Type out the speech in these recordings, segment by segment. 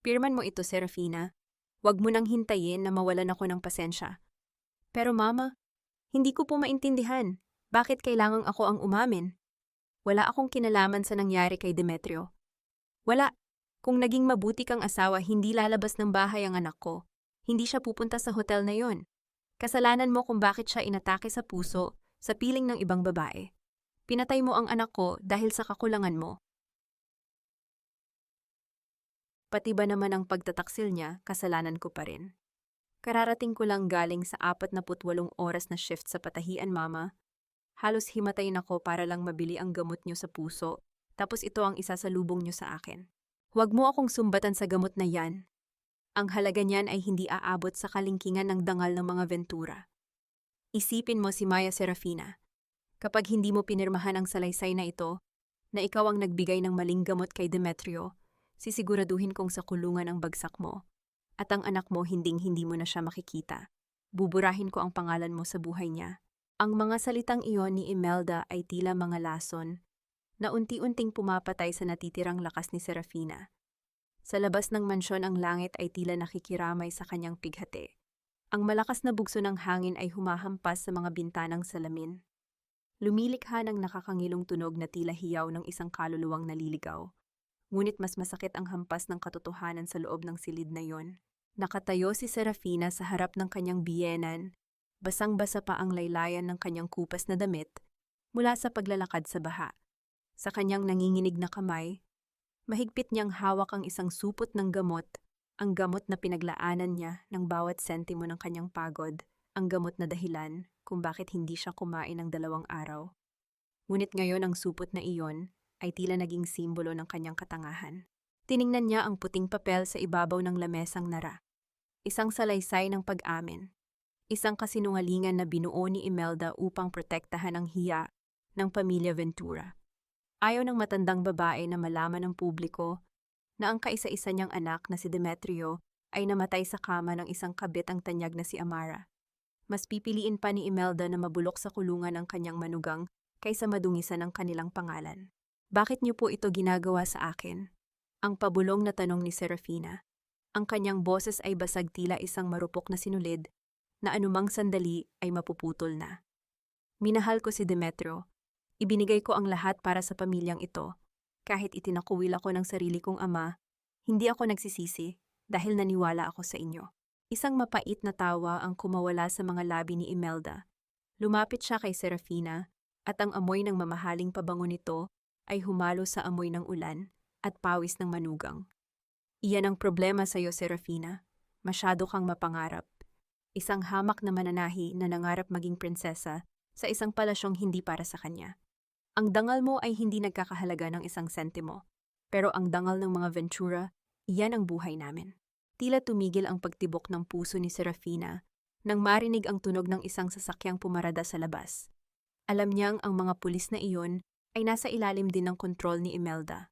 Pirman mo ito, Serafina. Huwag mo nang hintayin na mawalan ako ng pasensya. Pero mama, hindi ko po maintindihan. Bakit kailangang ako ang umamin? Wala akong kinalaman sa nangyari kay Demetrio. Wala. Kung naging mabuti kang asawa, hindi lalabas ng bahay ang anak ko. Hindi siya pupunta sa hotel na yon. Kasalanan mo kung bakit siya inatake sa puso sa piling ng ibang babae. Pinatay mo ang anak ko dahil sa kakulangan mo. Pati ba naman ang pagtataksil niya, kasalanan ko pa rin. Kararating ko lang galing sa 48 oras na shift sa patahian, mama. Halos himatayin ako para lang mabili ang gamot niyo sa puso, tapos ito ang isasalubong niyo sa akin. Huwag mo akong sumbatan sa gamot na yan. Ang halaga niyan ay hindi aabot sa kalingkingan ng dangal ng mga Ventura. Isipin mo si Maya Serafina. Kapag hindi mo pinirmahan ang salaysay na ito, na ikaw ang nagbigay ng maling gamot kay Demetrio, sisiguraduhin kong sa kulungan ang bagsak mo. At ang anak mo hindi mo na siya makikita. Buburahin ko ang pangalan mo sa buhay niya. Ang mga salitang iyon ni Imelda ay tila mga lason na unti-unting pumapatay sa natitirang lakas ni Serafina. Sa labas ng mansyon ang langit ay tila nakikiramay sa kanyang pighati. Ang malakas na bugso ng hangin ay humahampas sa mga bintanang salamin. Lumilikha ng nakakangilong tunog na tila hiyaw ng isang kaluluwang naliligaw. Ngunit mas masakit ang hampas ng katotohanan sa loob ng silid na yon. Nakatayo si Serafina sa harap ng kanyang biyenan, basang-basa pa ang laylayan ng kanyang kupas na damit mula sa paglalakad sa baha. Sa kanyang nanginginig na kamay, mahigpit niyang hawak ang isang supot ng gamot, ang gamot na pinaglaanan niya ng bawat sentimo ng kanyang pagod, ang gamot na dahilan kung bakit hindi siya kumain ng 2 araw. Ngunit ngayon ang supot na iyon ay tila naging simbolo ng kanyang katangahan. Tiningnan niya ang puting papel sa ibabaw ng lamesang nara. Isang salaysay ng pag-amin. Isang kasinungalingan na binuo ni Imelda upang protektahan ang hiya ng pamilya Ventura. Ayaw ng matandang babae na malaman ng publiko na ang kaisa-isa niyang anak na si Demetrio ay namatay sa kama ng isang kabit ang tanyag na si Amara. Mas pipiliin pa ni Imelda na mabulok sa kulungan ang kanyang manugang kaysa madungisan ang kanilang pangalan. Bakit niyo po ito ginagawa sa akin? Ang pabulong na tanong ni Serafina. Ang kanyang boses ay basag tila isang marupok na sinulid na anumang sandali ay mapuputol na. Minahal ko si Demetrio. Ibinigay ko ang lahat para sa pamilyang ito. Kahit itinakuwil ako ng sarili kong ama, hindi ako nagsisisi dahil naniwala ako sa inyo. Isang mapait na tawa ang kumawala sa mga labi ni Imelda. Lumapit siya kay Serafina at ang amoy ng mamahaling pabango nito ay humalo sa amoy ng ulan at pawis ng manugang. Iyan ang problema sa iyo, Serafina. Masyado kang mapangarap. Isang hamak na mananahi na nangarap maging prinsesa sa isang palasyong hindi para sa kanya. Ang dangal mo ay hindi nagkakahalaga ng isang sentimo. Pero ang dangal ng mga Ventura, iyan ang buhay namin. Tila tumigil ang pagtibok ng puso ni Serafina nang marinig ang tunog ng isang sasakyang pumarada sa labas. Alam niyang ang mga pulis na iyon ay nasa ilalim din ng kontrol ni Imelda.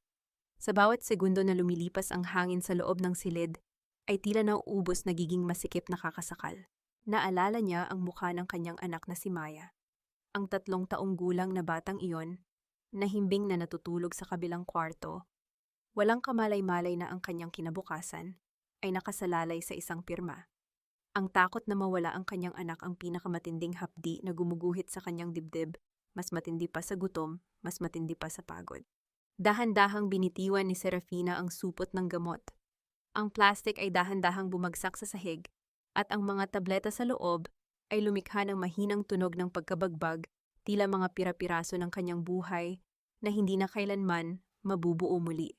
Sa bawat segundo na lumilipas ang hangin sa loob ng silid, ay tila nauubos nagiging masikip na kakasakal. Naalala niya ang mukha ng kanyang anak na si Maya. Ang 3 taong gulang na batang iyon, nahimbing na natutulog sa kabilang kwarto, walang kamalay-malay na ang kanyang kinabukasan, ay nakasalalay sa isang pirma. Ang takot na mawala ang kanyang anak ang pinakamatinding hapdi na gumuguhit sa kanyang dibdib, mas matindi pa sa gutom, mas matindi pa sa pagod. Dahan-dahang binitiwan ni Serafina ang supot ng gamot. Ang plastik ay dahan-dahang bumagsak sa sahig, at ang mga tableta sa loob ay lumikha ng mahinang tunog ng pagkabagbag, tila mga pira-piraso ng kanyang buhay na hindi na kailanman mabubuo muli.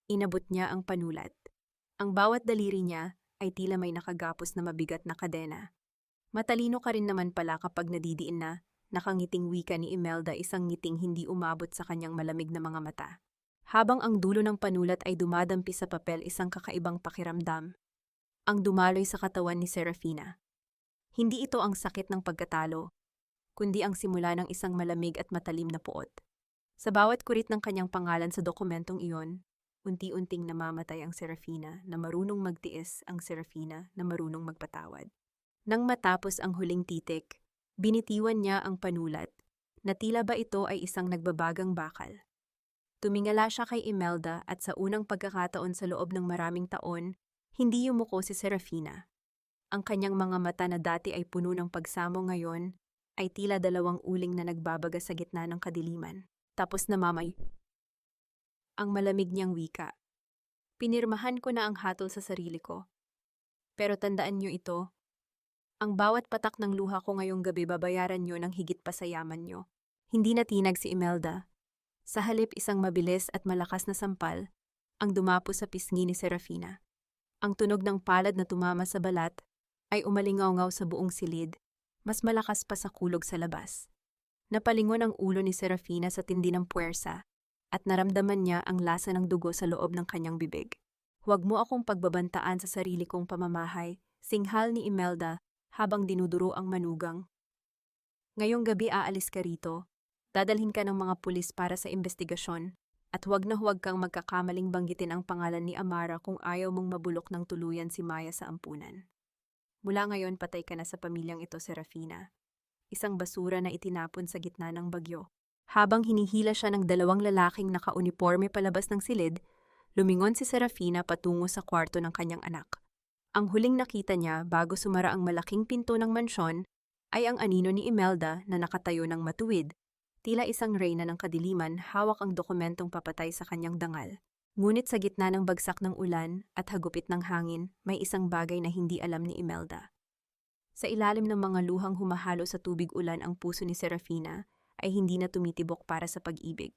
Inabot niya ang panulat. Ang bawat daliri niya ay tila may nakagapos na mabigat na kadena. Matalino ka rin naman pala kapag nadidiin na, nakangiting wika ni Imelda, isang ngiting hindi umabot sa kanyang malamig na mga mata. Habang ang dulo ng panulat ay dumadampi sa papel, isang kakaibang pakiramdam ang dumaloy sa katawan ni Serafina. Hindi ito ang sakit ng pagkatalo, kundi ang simula ng isang malamig at matalim na puot. Sa bawat kurit ng kanyang pangalan sa dokumentong iyon, unti-unting namamatay ang Serafina na marunong magtiis, ang Serafina na marunong magpatawad. Nang matapos ang huling titik, binitiwan niya ang panulat na tila ba ito ay isang nagbabagang bakal. Tumingala siya kay Imelda at sa unang pagkakataon sa loob ng maraming taon, hindi yumuko si Serafina. Ang kanyang mga mata na dati ay puno ng pagsamo ngayon ay tila dalawang uling na nagbabaga sa gitna ng kadiliman. Tapos namamay. Ang malamig niyang wika. Pinirmahan ko na ang hatol sa sarili ko. Pero tandaan niyo ito, ang bawat patak ng luha ko ngayong gabi babayaran niyo ng higit pa sa yaman niyo. Hindi natinag si Imelda. Sa halip isang mabilis at malakas na sampal, ang dumapo sa pisngi ni Serafina. Ang tunog ng palad na tumama sa balat ay umalingaw-ngaw sa buong silid, mas malakas pa sa kulog sa labas. Napalingon ang ulo ni Serafina sa tindi ng puwersa at naramdaman niya ang lasa ng dugo sa loob ng kanyang bibig. Huwag mo akong pagbabantaan sa sarili kong pamamahay, singhal ni Imelda habang dinuduro ang manugang. Ngayong gabi aalis ka rito. Dadalhin ka ng mga pulis para sa investigasyon at huwag na huwag kang magkakamaling banggitin ang pangalan ni Amara kung ayaw mong mabulok ng tuluyan si Maya sa ampunan. Mula ngayon patay ka na sa pamilyang ito, Serafina. Isang basura na itinapon sa gitna ng bagyo. Habang hinihila siya ng dalawang lalaking naka-uniforme palabas ng silid, lumingon si Serafina patungo sa kwarto ng kanyang anak. Ang huling nakita niya bago sumara ang malaking pinto ng mansyon ay ang anino ni Imelda na nakatayo ng matuwid. Tila isang reyna ng kadiliman, hawak ang dokumentong papatay sa kanyang dangal. Ngunit sa gitna ng bagsak ng ulan at hagupit ng hangin, may isang bagay na hindi alam ni Imelda. Sa ilalim ng mga luhang humahalo sa tubig ulan ang puso ni Serafina ay hindi na tumitibok para sa pag-ibig.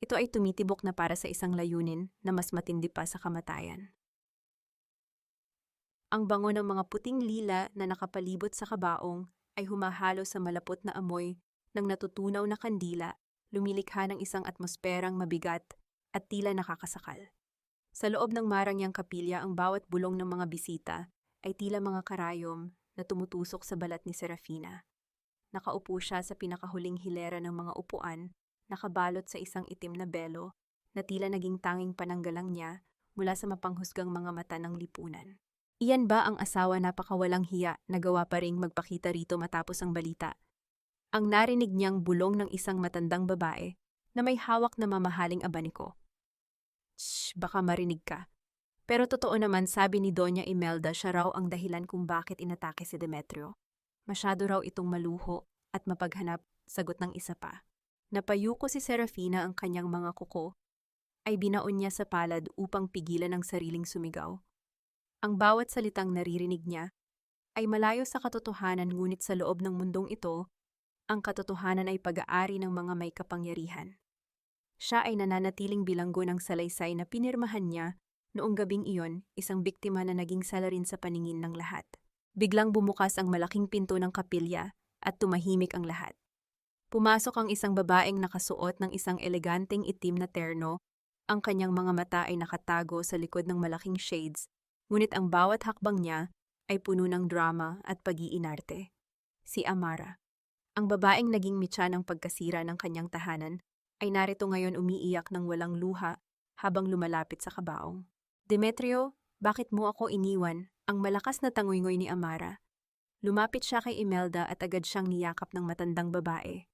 Ito ay tumitibok na para sa isang layunin na mas matindi pa sa kamatayan. Ang bango ng mga puting lila na nakapalibot sa kabaong ay humahalo sa malapot na amoy ng natutunaw na kandila, lumilikha ng isang atmosperang mabigat at tila nakakasakal. Sa loob ng marangyang kapilya, ang bawat bulong ng mga bisita ay tila mga karayom na tumutusok sa balat ni Serafina. Nakaupo siya sa pinakahuling hilera ng mga upuan, nakabalot sa isang itim na belo na tila naging tanging pananggalang niya mula sa mapanghusgang mga mata ng lipunan. Iyan ba ang asawa napakawalang hiya na gawa pa ring magpakita rito matapos ang balita? Ang narinig niyang bulong ng isang matandang babae na may hawak na mamahaling abaniko. Shh, baka marinig ka. Pero totoo naman, sabi ni Doña Imelda, siya raw ang dahilan kung bakit inatake si Demetrio. Masyado raw itong maluho at mapaghanap, sagot ng isa pa. Napayuko si Serafina, ang kanyang mga kuko ay binaon niya sa palad upang pigilan ang sariling sumigaw. Ang bawat salitang naririnig niya ay malayo sa katotohanan, ngunit sa loob ng mundong ito, ang katotohanan ay pag-aari ng mga may kapangyarihan. Siya ay nananatiling bilanggo ng salaysay na pinirmahan niya noong gabing iyon, isang biktima na naging salarin sa paningin ng lahat. Biglang bumukas ang malaking pinto ng kapilya at tumahimik ang lahat. Pumasok ang isang babaeng nakasuot ng isang eleganteng itim na terno. Ang kanyang mga mata ay nakatago sa likod ng malaking shades, ngunit ang bawat hakbang niya ay puno ng drama at pag-iinarte. Si Amara. Ang babaeng naging mitya ng pagkasira ng kanyang tahanan ay narito ngayon umiiyak ng walang luha habang lumalapit sa kabaong. Demetrio, bakit mo ako iniwan? Ang malakas na tangoy-ngoy ni Amara. Lumapit siya kay Imelda at agad siyang niyakap ng matandang babae.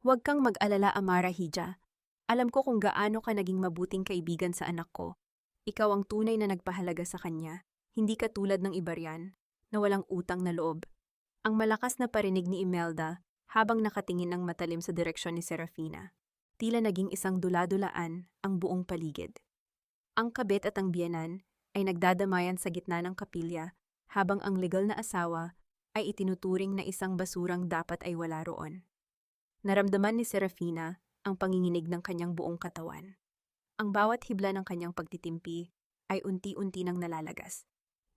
Huwag kang mag-alala, Amara Hija. Alam ko kung gaano ka naging mabuting kaibigan sa anak ko. Ikaw ang tunay na nagpahalaga sa kanya, hindi ka tulad ng iba riyan, na walang utang na loob. Ang malakas na parinig ni Imelda habang nakatingin ng matalim sa direksyon ni Serafina. Tila naging isang dula-dulaan ang buong paligid. Ang kabit at ang biyenan ay nagdadamayan sa gitna ng kapilya habang ang legal na asawa ay itinuturing na isang basurang dapat ay wala roon. Naramdaman ni Serafina ang panginginig ng kanyang buong katawan. Ang bawat hibla ng kanyang pagtitimpi ay unti-unti nang nalalagas.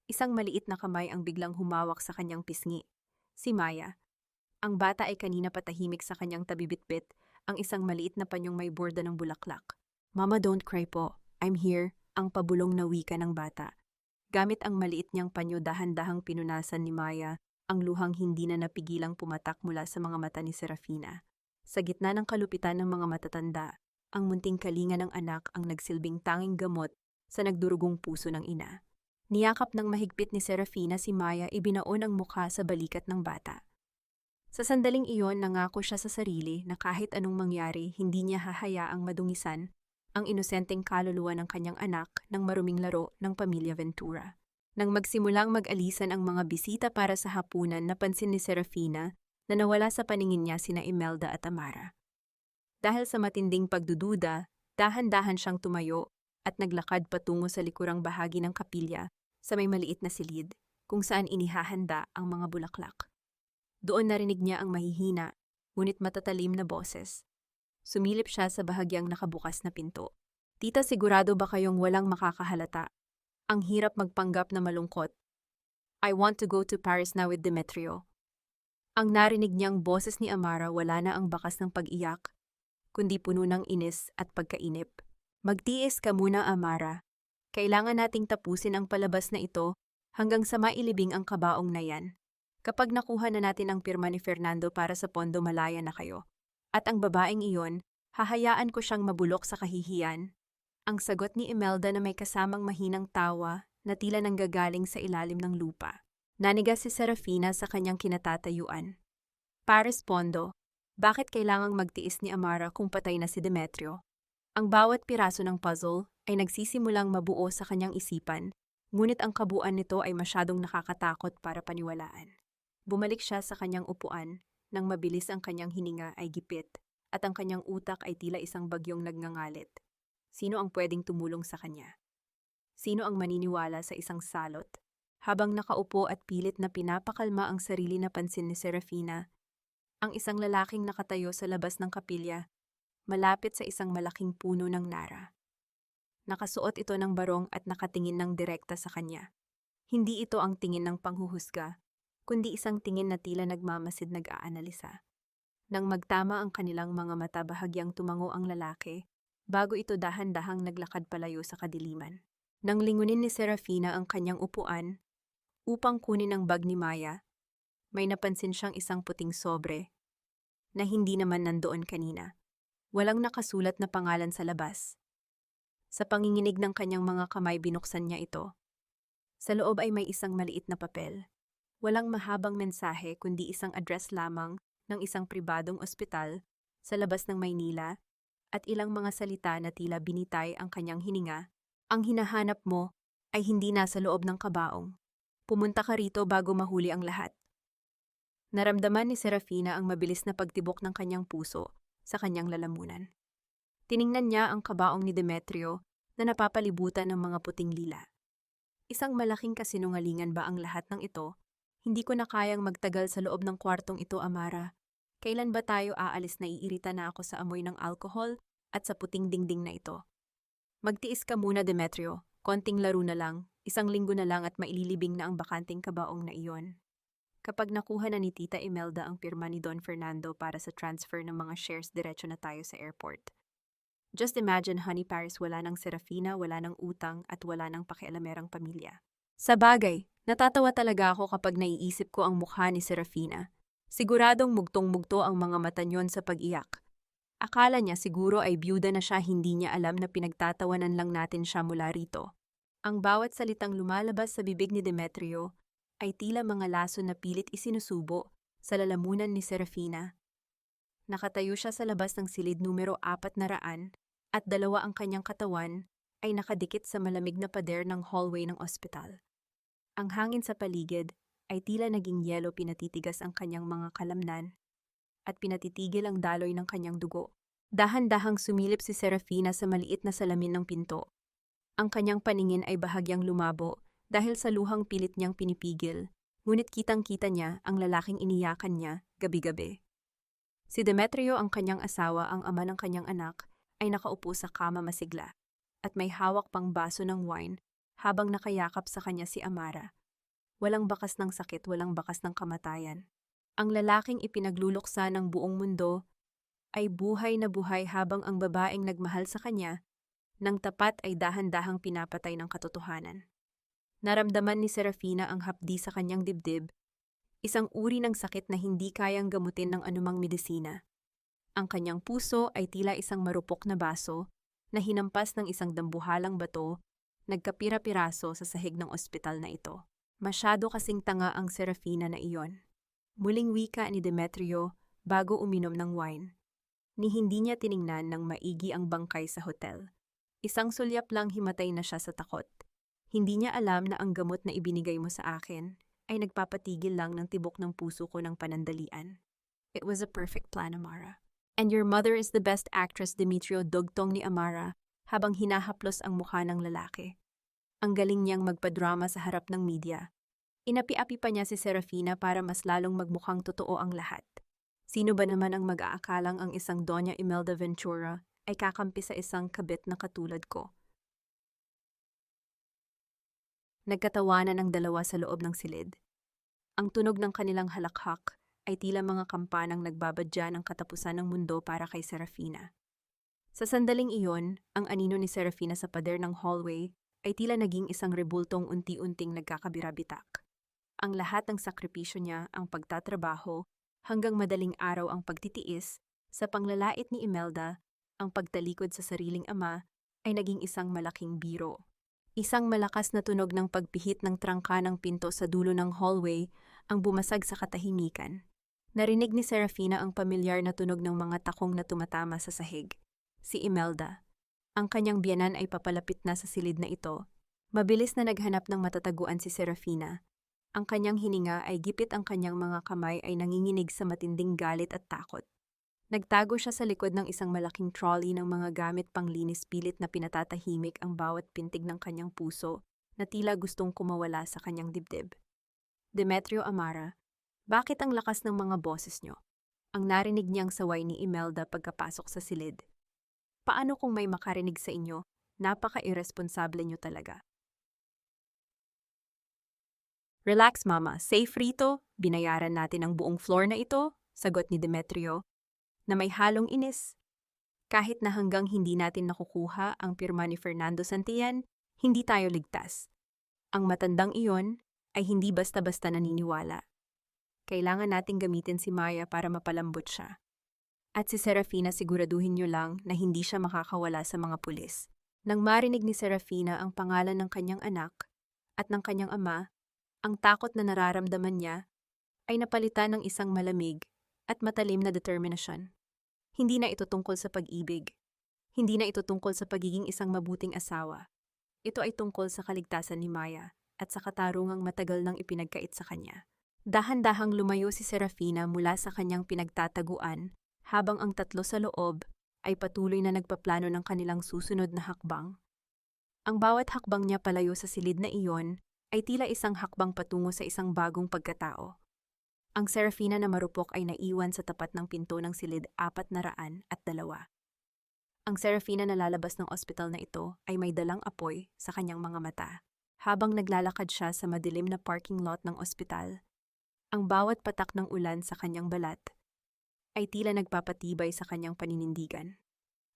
Isang maliit na kamay ang biglang humawak sa kanyang pisngi. Si Maya. Ang bata ay kanina patahimik sa kanyang tabibitbit, ang isang maliit na panyong may borda ng bulaklak. Mama, don't cry po. I'm here, ang pabulong na wika ng bata. Gamit ang maliit niyang panyo, dahan-dahang pinunasan ni Maya ang luhang hindi na napigilang pumatak mula sa mga mata ni Serafina. Sa gitna ng kalupitan ng mga matatanda, ang munting kalinga ng anak ang nagsilbing tanging gamot sa nagdurugong puso ng ina. Niyakap ng mahigpit ni Serafina si Maya, ibinaon ang mukha sa balikat ng bata. Sa sandaling iyon, nangako siya sa sarili na kahit anong mangyari, hindi niya hahayaang madungisan ang inosenteng kaluluwa ng kanyang anak ng maruming laro ng pamilya Ventura. Nang magsimulang mag-alisan ang mga bisita para sa hapunan, napansin ni Serafina na nawala sa paningin niya sina Imelda at Amara. Dahil sa matinding pagdududa, dahan-dahan siyang tumayo at naglakad patungo sa likurang bahagi ng kapilya sa may maliit na silid kung saan inihahanda ang mga bulaklak. Doon narinig niya ang mahihina, ngunit matatalim na boses. Sumilip siya sa bahagyang nakabukas na pinto. Tita, sigurado ba kayong walang makakahalata? Ang hirap magpanggap na malungkot. I want to go to Paris now with Demetrio. Ang narinig niyang boses ni Amara, wala na ang bakas ng pag-iyak, kundi puno ng inis at pagkainip. Magtiis ka muna, Amara. Kailangan nating tapusin ang palabas na ito hanggang sa mailibing ang kabaong na yan. Kapag nakuha na natin ang pirma ni Fernando para sa pondo, malaya na kayo. At ang babaeng iyon, hahayaan ko siyang mabulok sa kahihiyan. Ang sagot ni Imelda na may kasamang mahinang tawa na tila nanggagaling sa ilalim ng lupa. Nanigas si Serafina sa kanyang kinatatayuan. Paris, Pondo, bakit kailangang magtiis ni Amara kung patay na si Demetrio? Ang bawat piraso ng puzzle ay nagsisimulang mabuo sa kanyang isipan, ngunit ang kabuuan nito ay masyadong nakakatakot para paniwalaan. Bumalik siya sa kanyang upuan nang mabilis ang kanyang hininga ay gipit at ang kanyang utak ay tila isang bagyong nagngangalit. Sino ang pwedeng tumulong sa kanya? Sino ang maniniwala sa isang salot? Habang nakaupo at pilit na pinapakalma ang sarili, napansin ni Serafina ang isang lalaking nakatayo sa labas ng kapilya, malapit sa isang malaking puno ng nara. Nakasuot ito ng barong at nakatingin ng direkta sa kanya. Hindi ito ang tingin ng panghuhusga, kundi isang tingin na tila nagmamasid, nag-aanalisa. Nang magtama ang kanilang mga mata, bahagyang tumango ang lalaki, bago ito dahan-dahang naglakad palayo sa kadiliman. Nang lingunin ni Serafina ang kanyang upuan upang kunin ang bag ni Maya, may napansin siyang isang puting sobre na hindi naman nandoon kanina. Walang nakasulat na pangalan sa labas. Sa panginginig ng kanyang mga kamay, binuksan niya ito. Sa loob ay may isang maliit na papel. Walang mahabang mensahe, kundi isang address lamang ng isang pribadong ospital sa labas ng Maynila at ilang mga salita na tila binitay ang kanyang hininga. Ang hinahanap mo ay hindi nasa loob ng kabaong. Pumunta ka rito bago mahuli ang lahat. Naramdaman ni Serafina ang mabilis na pagtibok ng kanyang puso sa kanyang lalamunan. Tiningnan niya ang kabaong ni Demetrio na napapalibutan ng mga puting lila. Isang malaking kasinungalingan ba ang lahat ng ito? Hindi ko na kayang magtagal sa loob ng kwartong ito, Amara. Kailan ba tayo aalis? Naiirita na ako sa amoy ng alkohol at sa puting dingding na ito. Magtiis ka muna, Demetrio. Konting laro na lang, 1 linggo na lang at maililibing na ang bakanting kabaong na iyon. Kapag nakuha na ni Tita Imelda ang pirma ni Don Fernando para sa transfer ng mga shares, diretso na tayo sa airport. Just imagine, honey, Paris, wala ng Serafina, wala ng utang at wala ng pakialamerang pamilya. Sa bagay, natatawa talaga ako kapag naiisip ko ang mukha ni Serafina. Siguradong mugtong-mugto ang mga mata niyon sa pag-iyak. Akala niya siguro ay byuda na siya, hindi niya alam na pinagtatawanan lang natin siya mula rito. Ang bawat salitang lumalabas sa bibig ni Demetrio ay tila mga laso na pilit isinusubo sa lalamunan ni Serafina. Nakatayo siya sa labas ng silid numero 400 at 2 ang kanyang katawan ay nakadikit sa malamig na pader ng hallway ng ospital. Ang hangin sa paligid ay tila naging yelo, pinatitigas ang kanyang mga kalamnan at pinatitigil ang daloy ng kanyang dugo. Dahan-dahang sumilip si Serafina sa maliit na salamin ng pinto. Ang kanyang paningin ay bahagyang lumabo dahil sa luhang pilit niyang pinipigil, ngunit kitang-kita niya ang lalaking iniyakan niya gabi-gabi. Si Demetrio, ang kanyang asawa, ang ama ng kanyang anak, ay nakaupo sa kama masigla at may hawak pang baso ng wine habang nakayakap sa kanya si Amara. Walang bakas ng sakit, walang bakas ng kamatayan. Ang lalaking ipinagluluksa ng buong mundo ay buhay na buhay habang ang babaeng nagmahal sa kanya ng tapat ay dahan-dahang pinapatay ng katotohanan. Naramdaman ni Serafina ang hapdi sa kanyang dibdib, isang uri ng sakit na hindi kayang gamutin ng anumang medisina. Ang kanyang puso ay tila isang marupok na baso na hinampas ng isang dambuhalang bato, nagkapira-piraso sa sahig ng ospital na ito. Masyado kasing tanga ang Serafina na iyon. Muling wika ni Demetrio bago uminom ng wine. Ni hindi niya tiningnan ng maigi ang bangkay sa hotel. Isang sulyap lang himatay na siya sa takot. Hindi niya alam na ang gamot na ibinigay mo sa akin ay nagpapatigil lang ng tibok ng puso ko ng panandalian. It was a perfect plan, Amara. And your mother is the best actress, Demetrio, dugtong ni Amara habang hinahaplos ang mukha ng lalaki. Ang galing niyang magpadrama sa harap ng media. Inapi-api pa niya si Serafina para mas lalong magmukhang totoo ang lahat. Sino ba naman ang mag-aakalang ang isang Doña Imelda Ventura ay kakampi sa isang kabit na katulad ko? Nagkatawanan ang dalawa sa loob ng silid. Ang tunog ng kanilang halakhak ay tila mga kampanang nagbabadya ng katapusan ng mundo para kay Serafina. Sa sandaling iyon, ang anino ni Serafina sa pader ng hallway ay tila naging isang rebultong unti-unting nagkakabirabitak. Ang lahat ng sakripisyo niya, ang pagtatrabaho, hanggang madaling araw ang pagtitiis, sa panglalait ni Imelda, ang pagtalikod sa sariling ama, ay naging isang malaking biro. Isang malakas na tunog ng pagpihit ng trangka ng pinto sa dulo ng hallway ang bumasag sa katahimikan. Narinig ni Serafina ang pamilyar na tunog ng mga takong na tumatama sa sahig. Si Imelda. Ang kanyang biyanan ay papalapit na sa silid na ito. Mabilis na naghanap ng matataguan si Serafina. Ang kanyang hininga ay gipit, ang kanyang mga kamay ay nanginginig sa matinding galit at takot. Nagtago siya sa likod ng isang malaking trolley ng mga gamit panglinis, pilit na pinatatahimik ang bawat pintig ng kanyang puso na tila gustong kumawala sa kanyang dibdib. Demetrio, Amara, bakit ang lakas ng mga boses niyo? Ang narinig niyang saway ni Imelda pagkapasok sa silid. Paano kung may makarinig sa inyo? Napaka-irresponsable niyo talaga. Relax, Mama. Safe rito. Binayaran natin ang buong floor na ito, sagot ni Demetrio, na may halong inis. Kahit na hanggang hindi natin nakukuha ang pirma ni Fernando Santillan, hindi tayo ligtas. Ang matandang iyon ay hindi basta-basta naniniwala. Kailangan nating gamitin si Maya para mapalambot siya. At si Serafina, siguraduhin niyo lang na hindi siya makakawala sa mga pulis. Nang marinig ni Serafina ang pangalan ng kanyang anak at ng kanyang ama, ang takot na nararamdaman niya ay napalitan ng isang malamig at matalim na determinasyon. Hindi na ito tungkol sa pag-ibig. Hindi na ito tungkol sa pagiging isang mabuting asawa. Ito ay tungkol sa kaligtasan ni Maya at sa katarungang matagal nang ipinagkait sa kanya. Dahan-dahang lumayo si Serafina mula sa kanyang pinagtataguan habang ang tatlo sa loob ay patuloy na nagpaplano ng kanilang susunod na hakbang. Ang bawat hakbang niya palayo sa silid na iyon ay tila isang hakbang patungo sa isang bagong pagkatao. Ang Serafina na marupok ay naiwan sa tapat ng pinto ng silid 402. Ang Serafina na lalabas ng ospital na ito ay may dalang apoy sa kanyang mga mata. Habang naglalakad siya sa madilim na parking lot ng ospital, ang bawat patak ng ulan sa kanyang balat ay tila nagpapatibay sa kanyang paninindigan.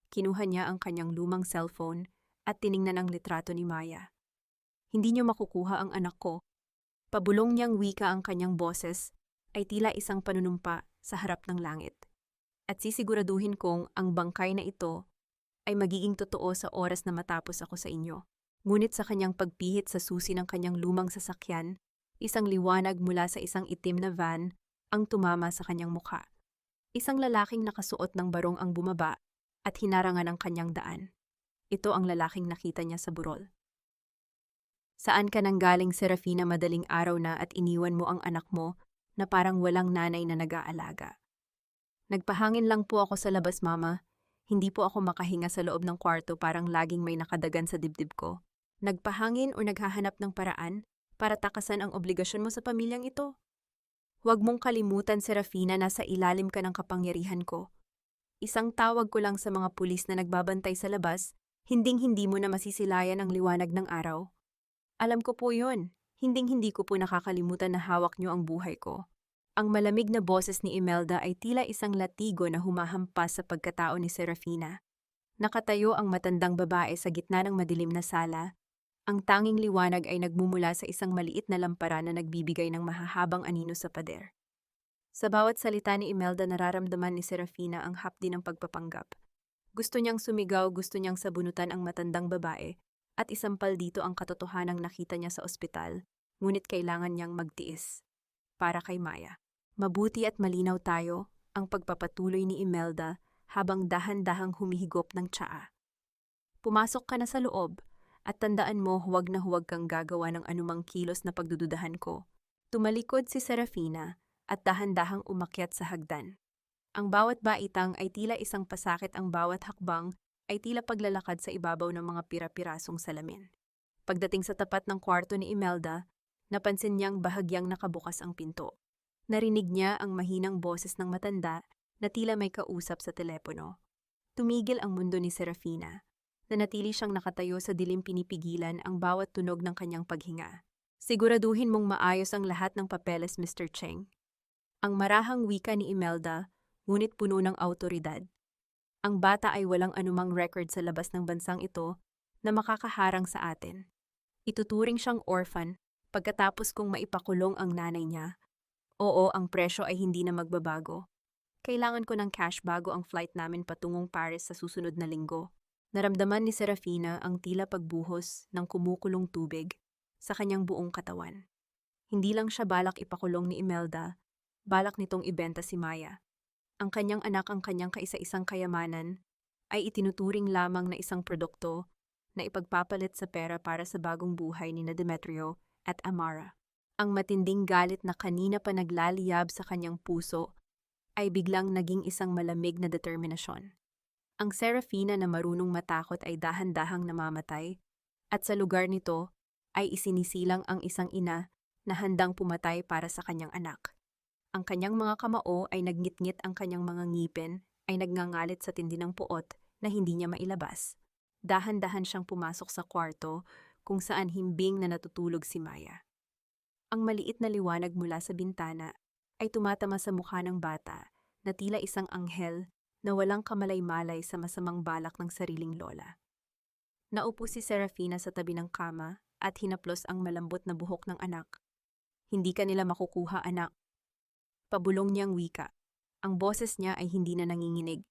Kinuha niya ang kanyang lumang cellphone at tiningnan ang litrato ni Maya. Hindi niyo makukuha ang anak ko. Pabulong niyang wika, ang kanyang boses ay tila isang panunumpa sa harap ng langit. At sisiguraduhin kong ang bangkay na ito ay magiging totoo sa oras na matapos ako sa inyo. Ngunit sa kanyang pagpihit sa susi ng kanyang lumang sasakyan, isang liwanag mula sa isang itim na van ang tumama sa kanyang mukha. Isang lalaking nakasuot ng barong ang bumaba at hinarangan ang kanyang daan. Ito ang lalaking nakita niya sa burol. Saan ka nanggaling, Serafina? Madaling araw na at iniwan mo ang anak mo na parang walang nanay na nag-aalaga. Nagpahangin lang po ako sa labas, Mama. Hindi po ako makahinga sa loob ng kwarto, parang laging may nakadagan sa dibdib ko. Nagpahangin o naghahanap ng paraan para takasan ang obligasyon mo sa pamilyang ito? Huwag mong kalimutan, Serafina, nasa ilalim ka ng kapangyarihan ko. Isang tawag ko lang sa mga pulis na nagbabantay sa labas, hinding-hindi mo na masisilayan ang liwanag ng araw. Alam ko po yun. Hinding-hindi ko po nakakalimutan na hawak niyo ang buhay ko. Ang malamig na boses ni Imelda ay tila isang latigo na humahampas sa pagkatao ni Serafina. Nakatayo ang matandang babae sa gitna ng madilim na sala. Ang tanging liwanag ay nagmumula sa isang maliit na lampara na nagbibigay ng mahahabang anino sa pader. Sa bawat salita ni Imelda, nararamdaman ni Serafina ang hapdi ng pagpapanggap. Gusto niyang sumigaw, gusto niyang sabunutan ang matandang babae, at isampal dito ang katotohanang nakita niya sa ospital, ngunit kailangan niyang magtiis. Para kay Maya. Mabuti at malinaw tayo, ang pagpapatuloy ni Imelda habang dahan-dahang humihigop ng tsaa. Pumasok ka na sa loob at tandaan mo huwag na huwag kang gagawa ng anumang kilos na pagdududahan ko. Tumalikod si Serafina at dahan-dahang umakyat sa hagdan. Ang bawat baitang ay tila isang pasakit, ang bawat hakbang ay tila paglalakad sa ibabaw ng mga pira-pirasong salamin. Pagdating sa tapat ng kwarto ni Imelda, napansin niyang bahagyang nakabukas ang pinto. Narinig niya ang mahinang boses ng matanda na tila may kausap sa telepono. Tumigil ang mundo ni Serafina. Nanatili siyang nakatayo sa dilim, pinipigilan ang bawat tunog ng kanyang paghinga. Siguraduhin mong maayos ang lahat ng papeles, Mr. Cheng. Ang marahang wika ni Imelda, ngunit puno ng awtoridad. Ang bata ay walang anumang record sa labas ng bansang ito na makakaharang sa atin. Ituturing siyang orphan pagkatapos kong maipakulong ang nanay niya. Oo, ang presyo ay hindi na magbabago. Kailangan ko ng cash bago ang flight namin patungong Paris sa susunod na linggo. Naramdaman ni Serafina ang tila pagbuhos ng kumukulong tubig sa kanyang buong katawan. Hindi lang siya balak ipakulong ni Imelda, balak nitong ibenta si Maya. Ang kanyang anak, ang kanyang kaisa-isang kayamanan, ay itinuturing lamang na isang produkto na ipagpapalit sa pera para sa bagong buhay ni Demetrio at Amara. Ang matinding galit na kanina pa naglaliyab sa kanyang puso ay biglang naging isang malamig na determinasyon. Ang Serafina na marunong matakot ay dahan-dahang namamatay at sa lugar nito ay isinisilang ang isang ina na handang pumatay para sa kanyang anak. Ang kanyang mga kamao ay nagngit-ngit, ang kanyang mga ngipin ay nagngangalit sa tindi ng puot na hindi niya mailabas. Dahan-dahan siyang pumasok sa kwarto kung saan himbing na natutulog si Maya. Ang maliit na liwanag mula sa bintana ay tumatama sa mukha ng bata na tila isang anghel na walang kamalay-malay sa masamang balak ng sariling lola. Naupo si Serafina sa tabi ng kama at hinaplos ang malambot na buhok ng anak. Hindi ka nila makukuha, anak. Pabulong niyang wika. Ang boses niya ay hindi na nanginginig.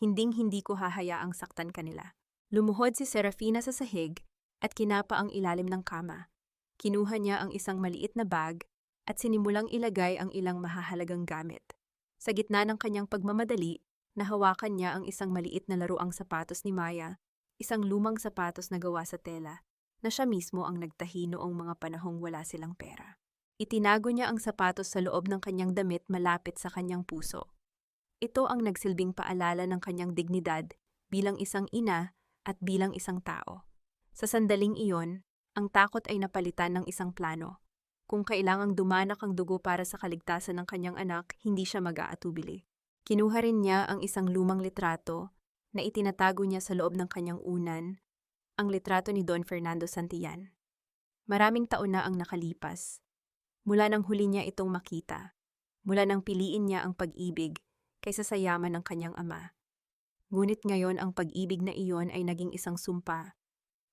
Hinding-hindi ko hahayaang saktan kanila. Lumuhod si Serafina sa sahig at kinapa ang ilalim ng kama. Kinuha niya ang isang maliit na bag at sinimulang ilagay ang ilang mahahalagang gamit. Sa gitna ng kanyang pagmamadali, nahawakan niya ang isang maliit na laruang sapatos ni Maya, isang lumang sapatos na gawa sa tela, na siya mismo ang nagtahi noong mga panahong wala silang pera. Itinago niya ang sapatos sa loob ng kanyang damit malapit sa kanyang puso. Ito ang nagsilbing paalala ng kanyang dignidad bilang isang ina at bilang isang tao. Sa sandaling iyon, ang takot ay napalitan ng isang plano. Kung kailangang dumanak ang dugo para sa kaligtasan ng kanyang anak, hindi siya mag-aatubili. Kinuha rin niya ang isang lumang litrato na itinatago niya sa loob ng kanyang unan, ang litrato ni Don Fernando Santillan. Maraming taon na ang nakalipas. Mula nang huli niya itong makita, mula nang piliin niya ang pag-ibig kaysa sa yaman ng kanyang ama. Ngunit ngayon ang pag-ibig na iyon ay naging isang sumpa,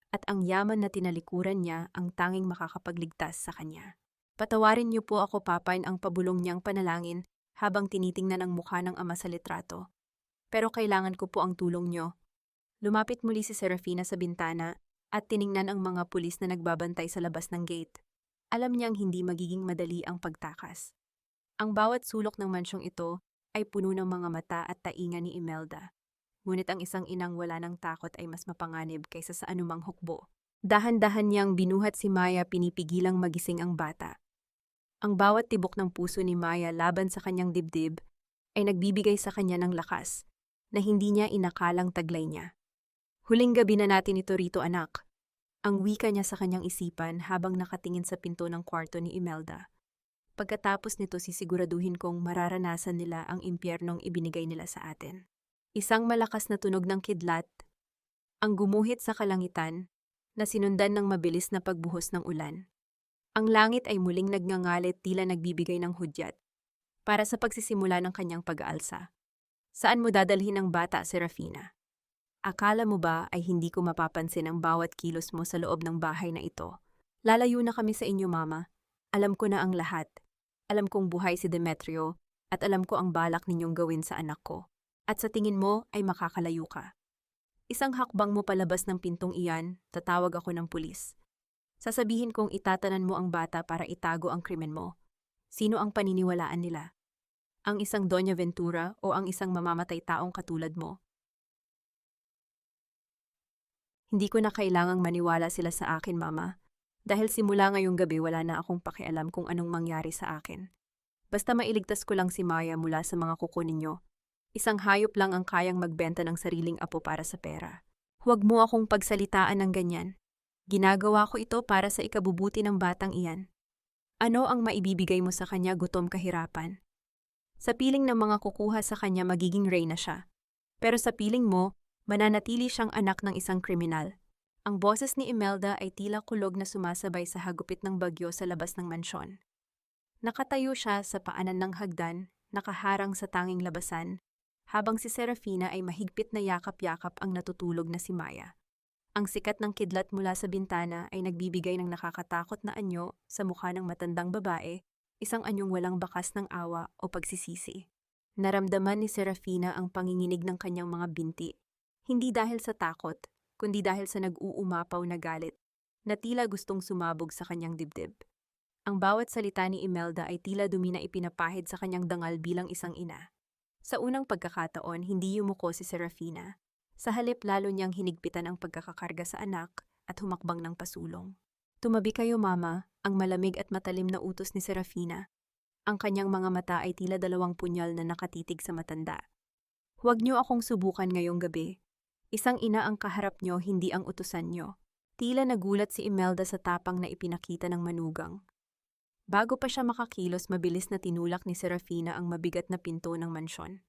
at ang yaman na tinalikuran niya ang tanging makakapagligtas sa kanya. Patawarin niyo po ako, papain, ang pabulong niyang panalangin habang tinitingnan ang mukha ng ama sa litrato. Pero kailangan ko po ang tulong niyo. Lumapit muli si Serafina sa bintana at tiningnan ang mga pulis na nagbabantay sa labas ng gate. Alam niyang hindi magiging madali ang pagtakas. Ang bawat sulok ng mansyong ito ay puno ng mga mata at tainga ni Imelda. Ngunit ang isang inang wala ng takot ay mas mapanganib kaysa sa anumang hukbo. Dahan-dahan niyang binuhat si Maya, pinipigilang magising ang bata. Ang bawat tibok ng puso ni Maya laban sa kanyang dibdib ay nagbibigay sa kanya ng lakas na hindi niya inakalang taglay niya. Huling gabi na natin ito rito, anak. Ang wika niya sa kanyang isipan habang nakatingin sa pinto ng kwarto ni Imelda. Pagkatapos nito, sisiguraduhin kong mararanasan nila ang impyernong ibinigay nila sa atin. Isang malakas na tunog ng kidlat ang gumuhit sa kalangitan na sinundan ng mabilis na pagbuhos ng ulan. Ang langit ay muling nagngangalit, tila nagbibigay ng hudyat para sa pagsisimula ng kanyang pag-aalsa. Saan mo dadalhin ang bata, Serafina? Akala mo ba ay hindi ko mapapansin ang bawat kilos mo sa loob ng bahay na ito? Lalayo na kami sa inyo, Mama. Alam ko na ang lahat. Alam kong buhay si Demetrio at alam ko ang balak ninyong gawin sa anak ko. At sa tingin mo ay makakalayo ka. Isang hakbang mo palabas ng pintong iyan, tatawag ako ng pulis. Sasabihin kong itatanan mo ang bata para itago ang krimen mo. Sino ang paniniwalaan nila? Ang isang Doña Ventura o ang isang mamamatay taong katulad mo? Hindi ko na kailangang maniwala sila sa akin, Mama. Dahil simula ngayong gabi wala na akong pakialam kung anong mangyari sa akin. Basta mailigtas ko lang si Maya mula sa mga kuko ninyo. Isang hayop lang ang kayang magbenta ng sariling apo para sa pera. Huwag mo akong pagsalitaan ng ganyan. Ginagawa ko ito para sa ikabubuti ng batang iyan. Ano ang maibibigay mo sa kanya, gutom, kahirapan? Sa piling ng mga kukuha sa kanya magiging reyna siya. Pero sa piling mo, mananatili siyang anak ng isang kriminal. Ang boses ni Imelda ay tila kulog na sumasabay sa hagupit ng bagyo sa labas ng mansyon. Nakatayo siya sa paanan ng hagdan, nakaharang sa tanging labasan, habang si Serafina ay mahigpit na yakap-yakap ang natutulog na si Maya. Ang sikat ng kidlat mula sa bintana ay nagbibigay ng nakakatakot na anyo sa mukha ng matandang babae, isang anyong walang bakas ng awa o pagsisisi. Naramdaman ni Serafina ang panginginig ng kanyang mga binti, hindi dahil sa takot, kundi dahil sa nag-uumapaw na galit, na tila gustong sumabog sa kanyang dibdib. Ang bawat salita ni Imelda ay tila dumi na ipinapahid sa kanyang dangal bilang isang ina. Sa unang pagkakataon, hindi yumuko si Serafina. Sa halip lalo niyang hinigpitan ang pagkakakarga sa anak at humakbang ng pasulong. Tumabi kayo, Mama, ang malamig at matalim na utos ni Serafina. Ang kanyang mga mata ay tila 2 punyal na nakatitig sa matanda. Huwag niyo akong subukan ngayong gabi. Isang ina ang kaharap niyo, hindi ang utusan niyo. Tila nagulat si Imelda sa tapang na ipinakita ng manugang. Bago pa siya makakilos, mabilis na tinulak ni Serafina ang mabigat na pinto ng mansyon.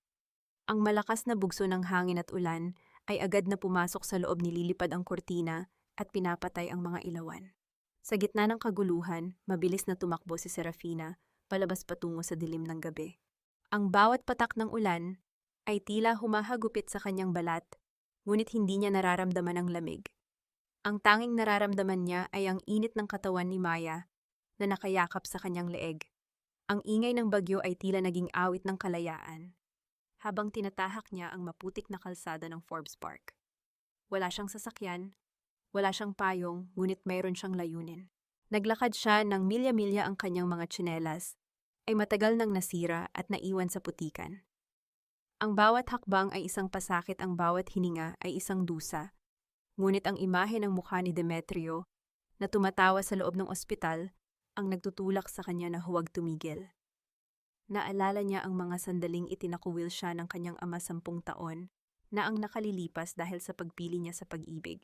Ang malakas na bugso ng hangin at ulan ay agad na pumasok sa loob, nililipad ang kurtina at pinapatay ang mga ilawan. Sa gitna ng kaguluhan, mabilis na tumakbo si Serafina, palabas patungo sa dilim ng gabi. Ang bawat patak ng ulan ay tila humahagupit sa kanyang balat, ngunit hindi niya nararamdaman ang lamig. Ang tanging nararamdaman niya ay ang init ng katawan ni Maya na nakayakap sa kanyang leeg. Ang ingay ng bagyo ay tila naging awit ng kalayaan, habang tinatahak niya ang maputik na kalsada ng Forbes Park. Wala siyang sasakyan, wala siyang payong, ngunit mayroon siyang layunin. Naglakad siya ng milya-milya, ang kanyang mga tsinelas ay matagal nang nasira at naiwan sa putikan. Ang bawat hakbang ay isang pasakit, ang bawat hininga ay isang dusa. Ngunit ang imahe ng mukha ni Demetrio na tumatawa sa loob ng ospital ang nagtutulak sa kanya na huwag tumigil. Naalala niya ang mga sandaling itinakuwil siya ng kanyang ama 10 taon na ang nakalilipas dahil sa pagpili niya sa pag-ibig.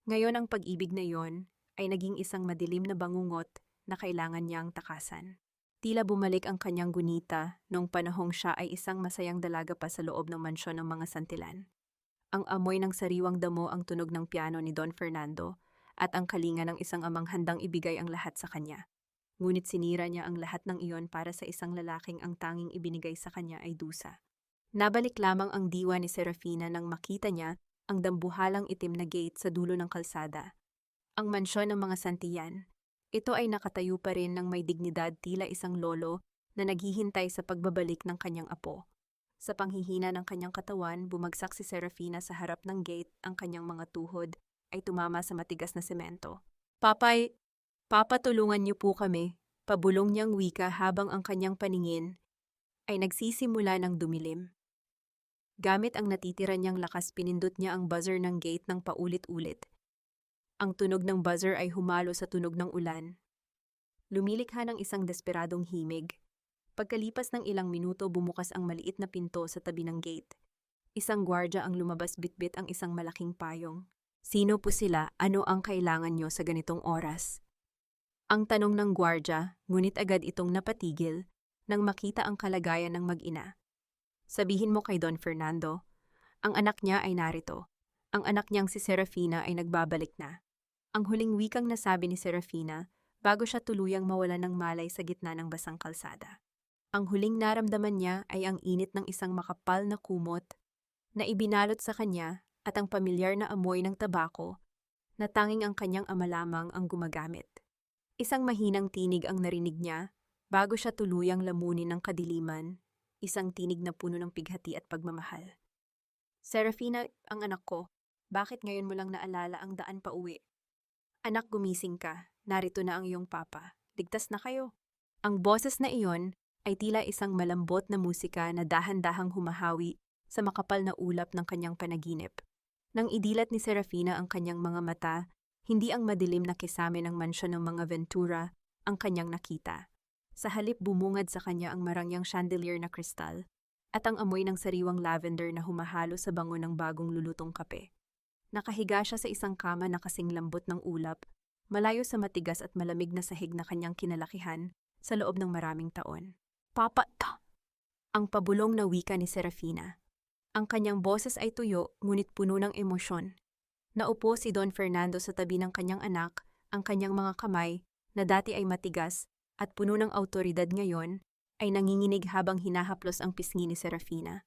Ngayon ang pag-ibig na iyon ay naging isang madilim na bangungot na kailangan niyang takasan. Tila bumalik ang kanyang gunita noong panahong siya ay isang masayang dalaga pa sa loob ng mansyon ng mga santilan. Ang amoy ng sariwang damo, ang tunog ng piano ni Don Fernando, at ang kalinga ng isang amang handang ibigay ang lahat sa kanya. Ngunit sinira niya ang lahat ng iyon para sa isang lalaking ang tanging ibinigay sa kanya ay dusa. Nabalik lamang ang diwa ni Serafina nang makita niya ang dambuhalang itim na gate sa dulo ng kalsada. Ang mansyon ng mga Santillan. Ito ay nakatayo pa rin ng may dignidad, tila isang lolo na naghihintay sa pagbabalik ng kanyang apo. Sa panghihina ng kanyang katawan, bumagsak si Serafina sa harap ng gate, ang kanyang mga tuhod ay tumama sa matigas na semento. Papa, tulungan niyo po kami, pabulong niyang wika habang ang kanyang paningin ay nagsisimula ng dumilim. Gamit ang natitira niyang lakas, pinindot niya ang buzzer ng gate ng paulit-ulit. Ang tunog ng buzzer ay humalo sa tunog ng ulan. Lumilikha ng isang desperadong himig. Pagkalipas ng ilang minuto, bumukas ang maliit na pinto sa tabi ng gate. Isang gwardya ang lumabas, bitbit ang isang malaking payong. Sino po sila? Ano ang kailangan niyo sa ganitong oras? Ang tanong ng gwardya, ngunit agad itong napatigil nang makita ang kalagayan ng mag-ina. Sabihin mo kay Don Fernando, ang anak niya ay narito. Ang anak niyang si Serafina ay nagbabalik na. Ang huling wikang nasabi ni Serafina bago siya tuluyang mawalan ng malay sa gitna ng basang kalsada. Ang huling naramdaman niya ay ang init ng isang makapal na kumot na ibinalot sa kanya at ang pamilyar na amoy ng tabako na tanging ang kanyang ama lamang ang gumagamit. Isang mahinang tinig ang narinig niya bago siya tuluyang lamunin ng kadiliman, isang tinig na puno ng pighati at pagmamahal. Serafina, ang anak ko, bakit ngayon mo lang naalala ang daan pa uwi? Anak, gumising ka, narito na ang iyong papa, ligtas na kayo. Ang boses na iyon ay tila isang malambot na musika na dahan-dahang humahawi sa makapal na ulap ng kanyang panaginip. Nang idilat ni Serafina ang kanyang mga mata, hindi ang madilim na kisame ng mansyon ng mga Ventura ang kanyang nakita. Sa halip bumungad sa kanya ang marangyang chandelier na kristal at ang amoy ng sariwang lavender na humahalo sa bango ng bagong lulutong kape. Nakahiga siya sa isang kama na kasing lambot ng ulap, malayo sa matigas at malamig na sahig na kanyang kinalakihan sa loob ng maraming taon. Papa, ang pabulong na wika ni Serafina. Ang kanyang boses ay tuyo, ngunit puno ng emosyon. Naupo si Don Fernando sa tabi ng kanyang anak, ang kanyang mga kamay, na dati ay matigas at puno ng awtoridad ngayon, ay nanginginig habang hinahaplos ang pisngi ni Serafina.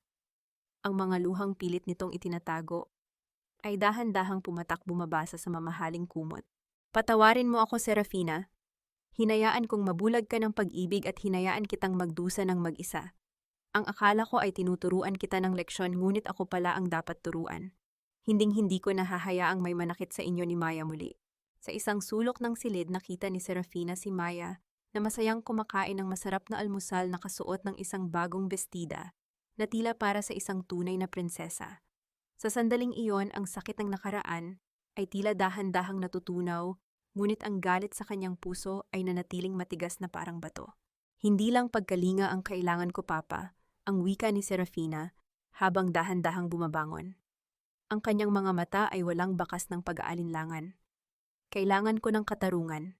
Ang mga luhang pilit nitong itinatago ay dahan-dahang pumatak bumabasa sa mamahaling kumot. Patawarin mo ako, Serafina. Hinayaan kong mabulag ka ng pag-ibig at hinayaan kitang magdusa ng mag-isa. Ang akala ko ay tinuturuan kita ng leksyon, ngunit ako pala ang dapat turuan. Hinding-hindi ko nahahayaang may manakit sa inyo ni Maya muli. Sa isang sulok ng silid nakita ni Serafina si Maya na masayang kumakain ng masarap na almusal na kasuot ng isang bagong bestida na tila para sa isang tunay na prinsesa. Sa sandaling iyon, ang sakit ng nakaraan ay tila dahan-dahang natutunaw, ngunit ang galit sa kanyang puso ay nanatiling matigas na parang bato. Hindi lang pagkalinga ang kailangan ko, Papa, ang wika ni Serafina habang dahan-dahang bumabangon. Ang kanyang mga mata ay walang bakas ng pag-aalinlangan. Kailangan ko ng katarungan.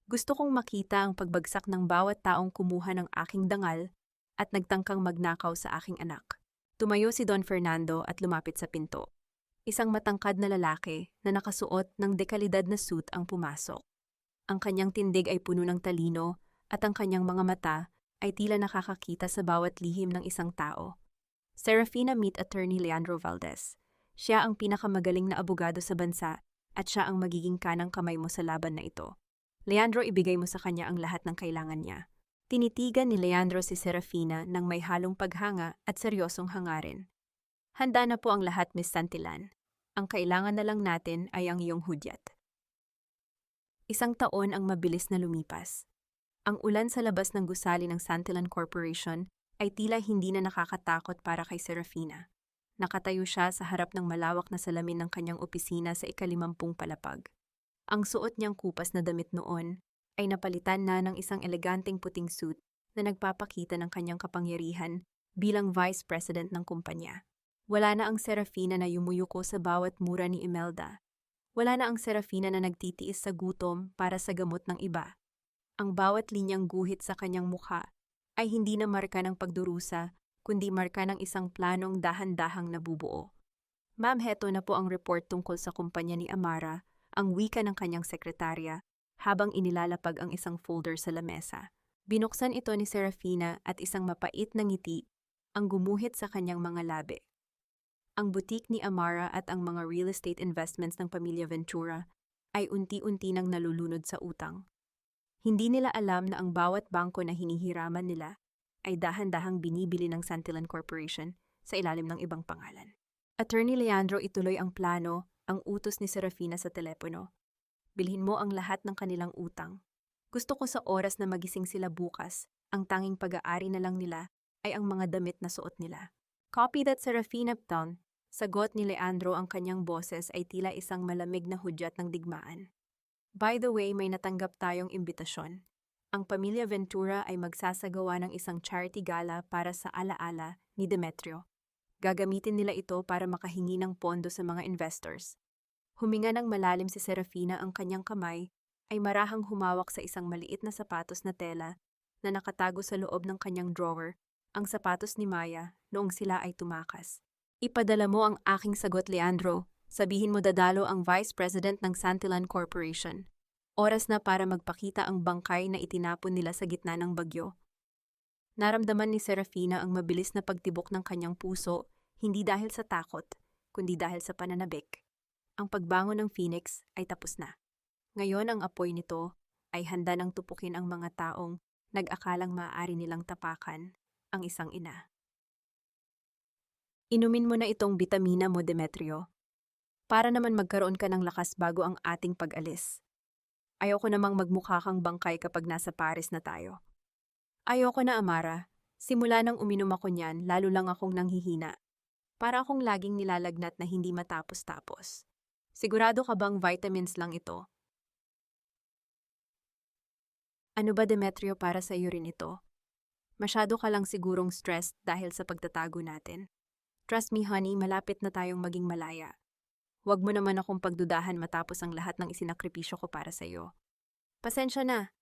Gusto kong makita ang pagbagsak ng bawat taong kumuha ng aking dangal at nagtangkang magnakaw sa aking anak. Tumayo si Don Fernando at lumapit sa pinto. Isang matangkad na lalaki na nakasuot ng dekalidad na suit ang pumasok. Ang kanyang tindig ay puno ng talino at ang kanyang mga mata ay tila nakakakita sa bawat lihim ng isang tao. Serafina, meet Attorney Leandro Valdez. Siya ang pinakamagaling na abogado sa bansa at siya ang magiging kanang kamay mo sa laban na ito. Leandro, ibigay mo sa kanya ang lahat ng kailangan niya. Tinitigan ni Leandro si Serafina ng may halong paghanga at seryosong hangarin. Handa na po ang lahat, Miss Santillan. Ang kailangan na lang natin ay ang iyong hudyat. Isang taon ang mabilis na lumipas. Ang ulan sa labas ng gusali ng Santillan Corporation ay tila hindi na nakakatakot para kay Serafina. Nakatayo siya sa harap ng malawak na salamin ng kanyang opisina sa ika-50 palapag. Ang suot niyang kupas na damit noon ay napalitan na ng isang eleganteng puting suit na nagpapakita ng kanyang kapangyarihan bilang vice president ng kumpanya. Wala na ang Serafina na yumuyuko sa bawat mura ni Imelda. Wala na ang Serafina na nagtitiis sa gutom para sa gamot ng iba. Ang bawat linyang guhit sa kanyang mukha ay hindi na marka ng pagdurusa, kundi marka ng isang planong dahan-dahang nabubuo. Ma'am, heto na po ang report tungkol sa kumpanya ni Amara, ang wika ng kanyang sekretarya, habang inilalapag ang isang folder sa lamesa. Binuksan ito ni Serafina at isang mapait na ngiti ang gumuhit sa kanyang mga labi. Ang butik ni Amara at ang mga real estate investments ng pamilya Ventura ay unti-unti nang nalulunod sa utang. Hindi nila alam na ang bawat bangko na hinihiraman nila ay dahan-dahang binibili ng Santillan Corporation sa ilalim ng ibang pangalan. Attorney Leandro, ituloy ang plano, ang utos ni Serafina sa telepono. Bilhin mo ang lahat ng kanilang utang. Gusto ko sa oras na magising sila bukas, ang tanging pag-aari na lang nila ay ang mga damit na suot nila. Copy that, Serafina. Town. Sagot ni Leandro, ang kanyang boses ay tila isang malamig na hudyat ng digmaan. By the way, may natanggap tayong imbitasyon. Ang pamilya Ventura ay magsasagawa ng isang charity gala para sa alaala ni Demetrio. Gagamitin nila ito para makahingi ng pondo sa mga investors. Huminga ng malalim si Serafina, ang kanyang kamay ay marahang humawak sa isang maliit na sapatos na tela na nakatago sa loob ng kanyang drawer, ang sapatos ni Maya, noong sila ay tumakas. Ipadala mo ang aking sagot, Leandro. Sabihin mo dadalo ang Vice President ng Santillan Corporation. Oras na para magpakita ang bangkay na itinapon nila sa gitna ng bagyo. Naramdaman ni Serafina ang mabilis na pagtibok ng kanyang puso, hindi dahil sa takot, kundi dahil sa pananabik. Ang pagbangon ng Phoenix ay tapos na. Ngayon ang apoy nito ay handa nang tupukin ang mga taong nag-akalang maaari nilang tapakan ang isang ina. Inumin mo na itong bitamina mo, Demetrio, para naman magkaroon ka ng lakas bago ang ating pag-alis. Ayoko namang magmukha kang bangkay kapag nasa Paris na tayo. Ayoko na, Amara. Simula nang uminom ako niyan, lalo lang akong nanghihina. Para akong laging nilalagnat na hindi matapos-tapos. Sigurado ka bang vitamins lang ito? Ano ba, Demetrio, para sa iyo rin ito? Masyado ka lang sigurong stressed dahil sa pagtatago natin. Trust me, honey, malapit na tayong maging malaya. Huwag mo naman akong pagdudahan matapos ang lahat ng isinakripisyo ko para sa iyo. Pasensya na.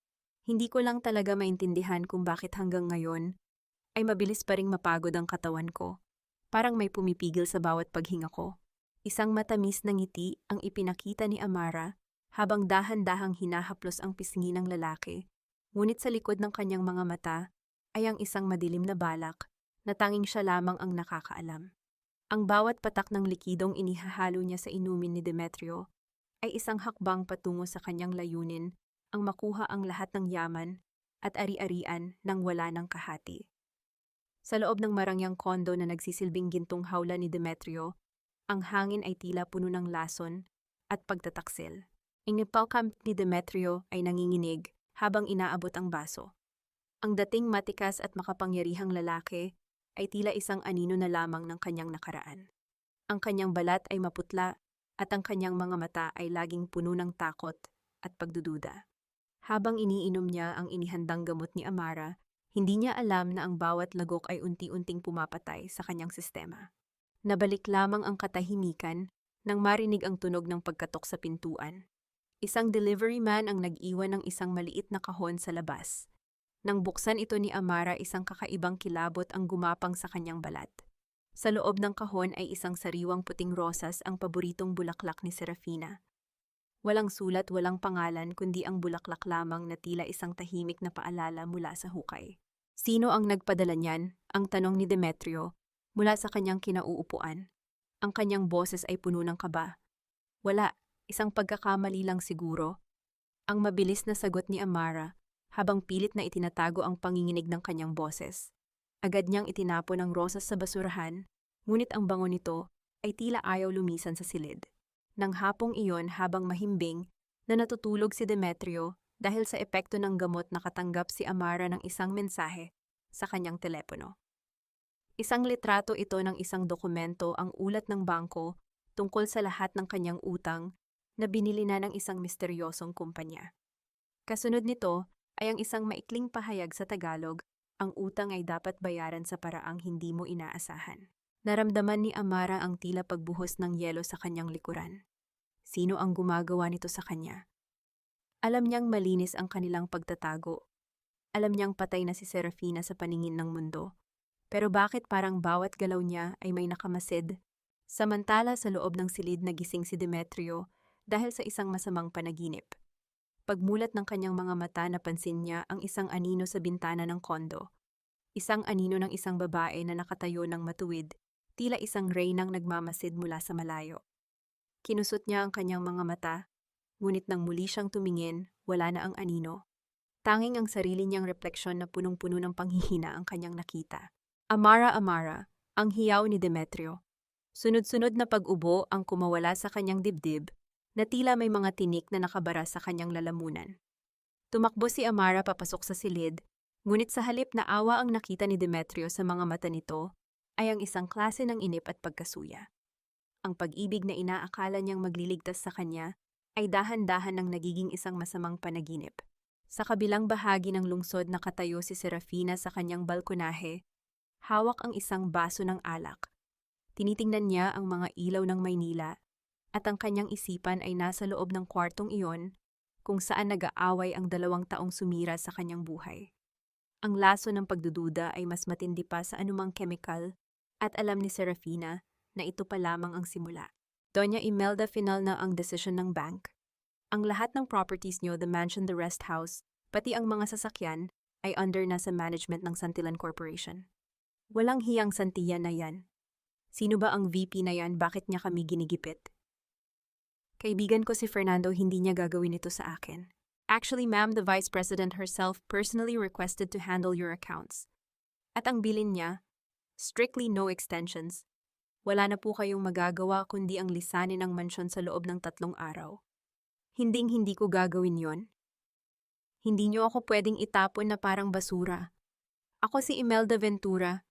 Hindi ko lang talaga maintindihan kung bakit hanggang ngayon ay mabilis pa ring mapagod ang katawan ko. Parang may pumipigil sa bawat paghinga ko. Isang matamis na ngiti ang ipinakita ni Amara habang dahan-dahang hinahaplos ang pisngi ng lalaki. Ngunit sa likod ng kanyang mga mata ay ang isang madilim na balak na tanging siya lamang ang nakakaalam. Ang bawat patak ng likidong inihahalo niya sa inumin ni Demetrio ay isang hakbang patungo sa kanyang layunin ang makuha ang lahat ng yaman at ari-arian nang wala ng kahati. Sa loob ng marangyang kondo na nagsisilbing gintong hawla ni Demetrio, ang hangin ay tila puno ng lason at pagtataksil. Ang nipalcam ni Demetrio ay nanginginig habang inaabot ang baso. Ang dating matikas at makapangyarihang lalaki ay tila isang anino na lamang ng kanyang nakaraan. Ang kanyang balat ay maputla at ang kanyang mga mata ay laging puno ng takot at pagdududa. Habang iniinom niya ang inihandang gamot ni Amara, hindi niya alam na ang bawat lagok ay unti-unting pumapatay sa kanyang sistema. Nabalik lamang ang katahimikan nang marinig ang tunog ng pagkatok sa pintuan. Isang delivery man ang nag-iwan ng isang maliit na kahon sa labas. Nang buksan ito ni Amara, isang kakaibang kilabot ang gumapang sa kanyang balat. Sa loob ng kahon ay isang sariwang puting rosas, ang paboritong bulaklak ni Serafina. Walang sulat, walang pangalan, kundi ang bulaklak lamang na tila isang tahimik na paalala mula sa hukay. Sino ang nagpadala niyan? Ang tanong ni Demetrio mula sa kanyang kinauupuan. Ang kanyang boses ay puno ng kaba. Wala, isang pagkakamali lang siguro. Ang mabilis na sagot ni Amara habang pilit na itinatago ang panginginig ng kanyang boses. Agad niyang itinapon ang rosas sa basurahan, ngunit ang bango nito ay tila ayaw lumisan sa silid. Nang hapong iyon, habang mahimbing na natutulog si Demetrio dahil sa epekto ng gamot, nakatanggap si Amara ng isang mensahe sa kanyang telepono. Isang litrato ito ng isang dokumento, ang ulat ng bangko tungkol sa lahat ng kanyang utang na binili na ng isang misteryosong kumpanya. Kasunod nito ay ang isang maikling pahayag sa Tagalog, ang utang ay dapat bayaran sa paraang hindi mo inaasahan. Naramdaman ni Amara ang tila pagbuhos ng yelo sa kanyang likuran. Sino ang gumagawa nito sa kanya? Alam niyang malinis ang kanilang pagtatago. Alam niyang patay na si Serafina sa paningin ng mundo. Pero bakit parang bawat galaw niya ay may nakamasid? Samantala sa loob ng silid nagising si Demetrio dahil sa isang masamang panaginip. Pagmulat ng kanyang mga mata, napansin niya ang isang anino sa bintana ng kondo. Isang anino ng isang babae na nakatayo ng matuwid, tila isang reynang nagmamasid mula sa malayo. Kinusot niya ang kanyang mga mata, ngunit nang muli siyang tumingin, wala na ang anino. Tanging ang sarili niyang refleksyon na punong-puno ng panghihina ang kanyang nakita. Amara, Amara, ang hiyaw ni Demetrio. Sunod-sunod na pag-ubo ang kumawala sa kanyang dibdib, na tila may mga tinik na nakabara sa kanyang lalamunan. Tumakbo si Amara papasok sa silid, ngunit sa halip na awa ang nakita ni Demetrio sa mga mata nito, ay ang isang klase ng inip at pagkasuya. Ang pag-ibig na inaakala niyang magliligtas sa kanya ay dahan-dahan nang nagiging isang masamang panaginip. Sa kabilang bahagi ng lungsod, nakatayo si Serafina sa kanyang balkonahe, hawak ang isang baso ng alak. Tinitingnan niya ang mga ilaw ng Maynila at ang kanyang isipan ay nasa loob ng kwartong iyon kung saan nag-aaway ang 2 taong sumira sa kanyang buhay. Ang laso ng pagdududa ay mas matindi pa sa anumang chemical at alam ni Serafina na ito pa lamang ang simula. Doña Imelda, final na ang desisyon ng bank. Ang lahat ng properties niyo, the mansion, the rest house, pati ang mga sasakyan, ay under na sa management ng Santillan Corporation. Walang hiyang Santillan na yan. Sino ba ang VP na yan? Bakit niya kami ginigipit? Kaibigan ko si Fernando, hindi niya gagawin ito sa akin. Actually, ma'am, the Vice President herself personally requested to handle your accounts. At ang bilin niya, strictly no extensions. Wala na po kayong magagawa kundi ang lisanin ang mansyon sa loob ng 3 araw. Hinding-hindi ko gagawin yon. Hindi niyo ako pwedeng itapon na parang basura. Ako si Imelda Ventura.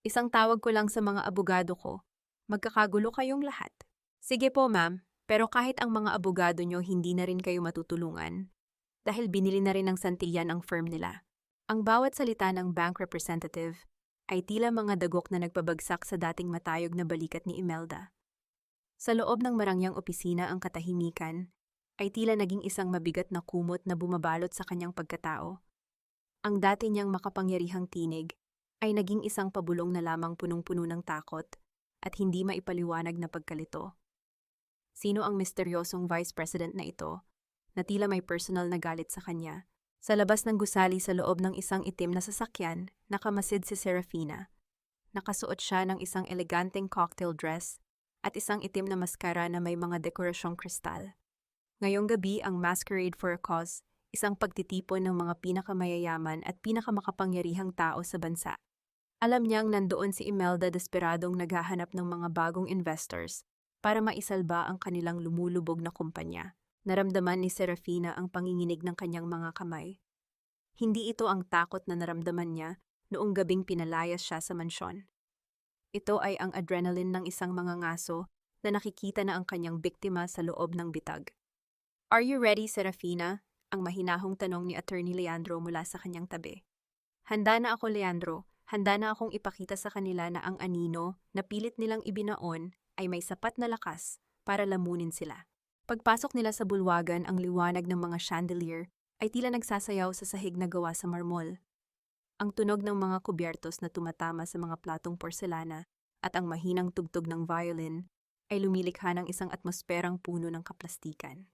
Isang tawag ko lang sa mga abogado ko. Magkakagulo kayong lahat. Sige po, ma'am. Pero kahit ang mga abogado nyo hindi na rin kayo matutulungan. Dahil binili na rin ng santilyan ang firm nila. Ang bawat salita ng bank representative ay tila mga dagok na nagpabagsak sa dating matayog na balikat ni Imelda. Sa loob ng marangyang opisina ang katahimikan ay tila naging isang mabigat na kumot na bumabalot sa kanyang pagkatao. Ang dati niyang makapangyarihang tinig ay naging isang pabulong na lamang punong-puno ng takot at hindi maipaliwanag na pagkalito. Sino ang misteryosong vice president na ito na tila may personal na galit sa kanya? Sa labas ng gusali sa loob ng isang itim na sasakyan, nakamasid si Serafina. Nakasuot siya ng isang eleganteng cocktail dress at isang itim na maskara na may mga dekorasyong kristal. Ngayong gabi ang Masquerade for a Cause, isang pagtitipon ng mga pinakamayayaman at pinakamakapangyarihang tao sa bansa. Alam niyang nandoon si Imelda desperadong naghahanap ng mga bagong investors para maisalba ang kanilang lumulubog na kumpanya. Naramdaman ni Serafina ang panginginig ng kanyang mga kamay. Hindi ito ang takot na naramdaman niya noong gabing pinalayas siya sa mansyon. Ito ay ang adrenaline ng isang mangangaso na nakikita na ang kanyang biktima sa loob ng bitag. "Are you ready, Serafina?" Ang mahinahong tanong ni Attorney Leandro mula sa kanyang tabi. "Handa na ako, Leandro. Handa na akong ipakita sa kanila na ang anino na pilit nilang ibinaon ay may sapat na lakas para lamunin sila." Pagpasok nila sa bulwagan, ang liwanag ng mga chandelier ay tila nagsasayaw sa sahig na gawa sa marmol. Ang tunog ng mga kubyertos na tumatama sa mga platong porselana at ang mahinang tugtog ng violin ay lumilikha ng isang atmosperang puno ng kaplastikan.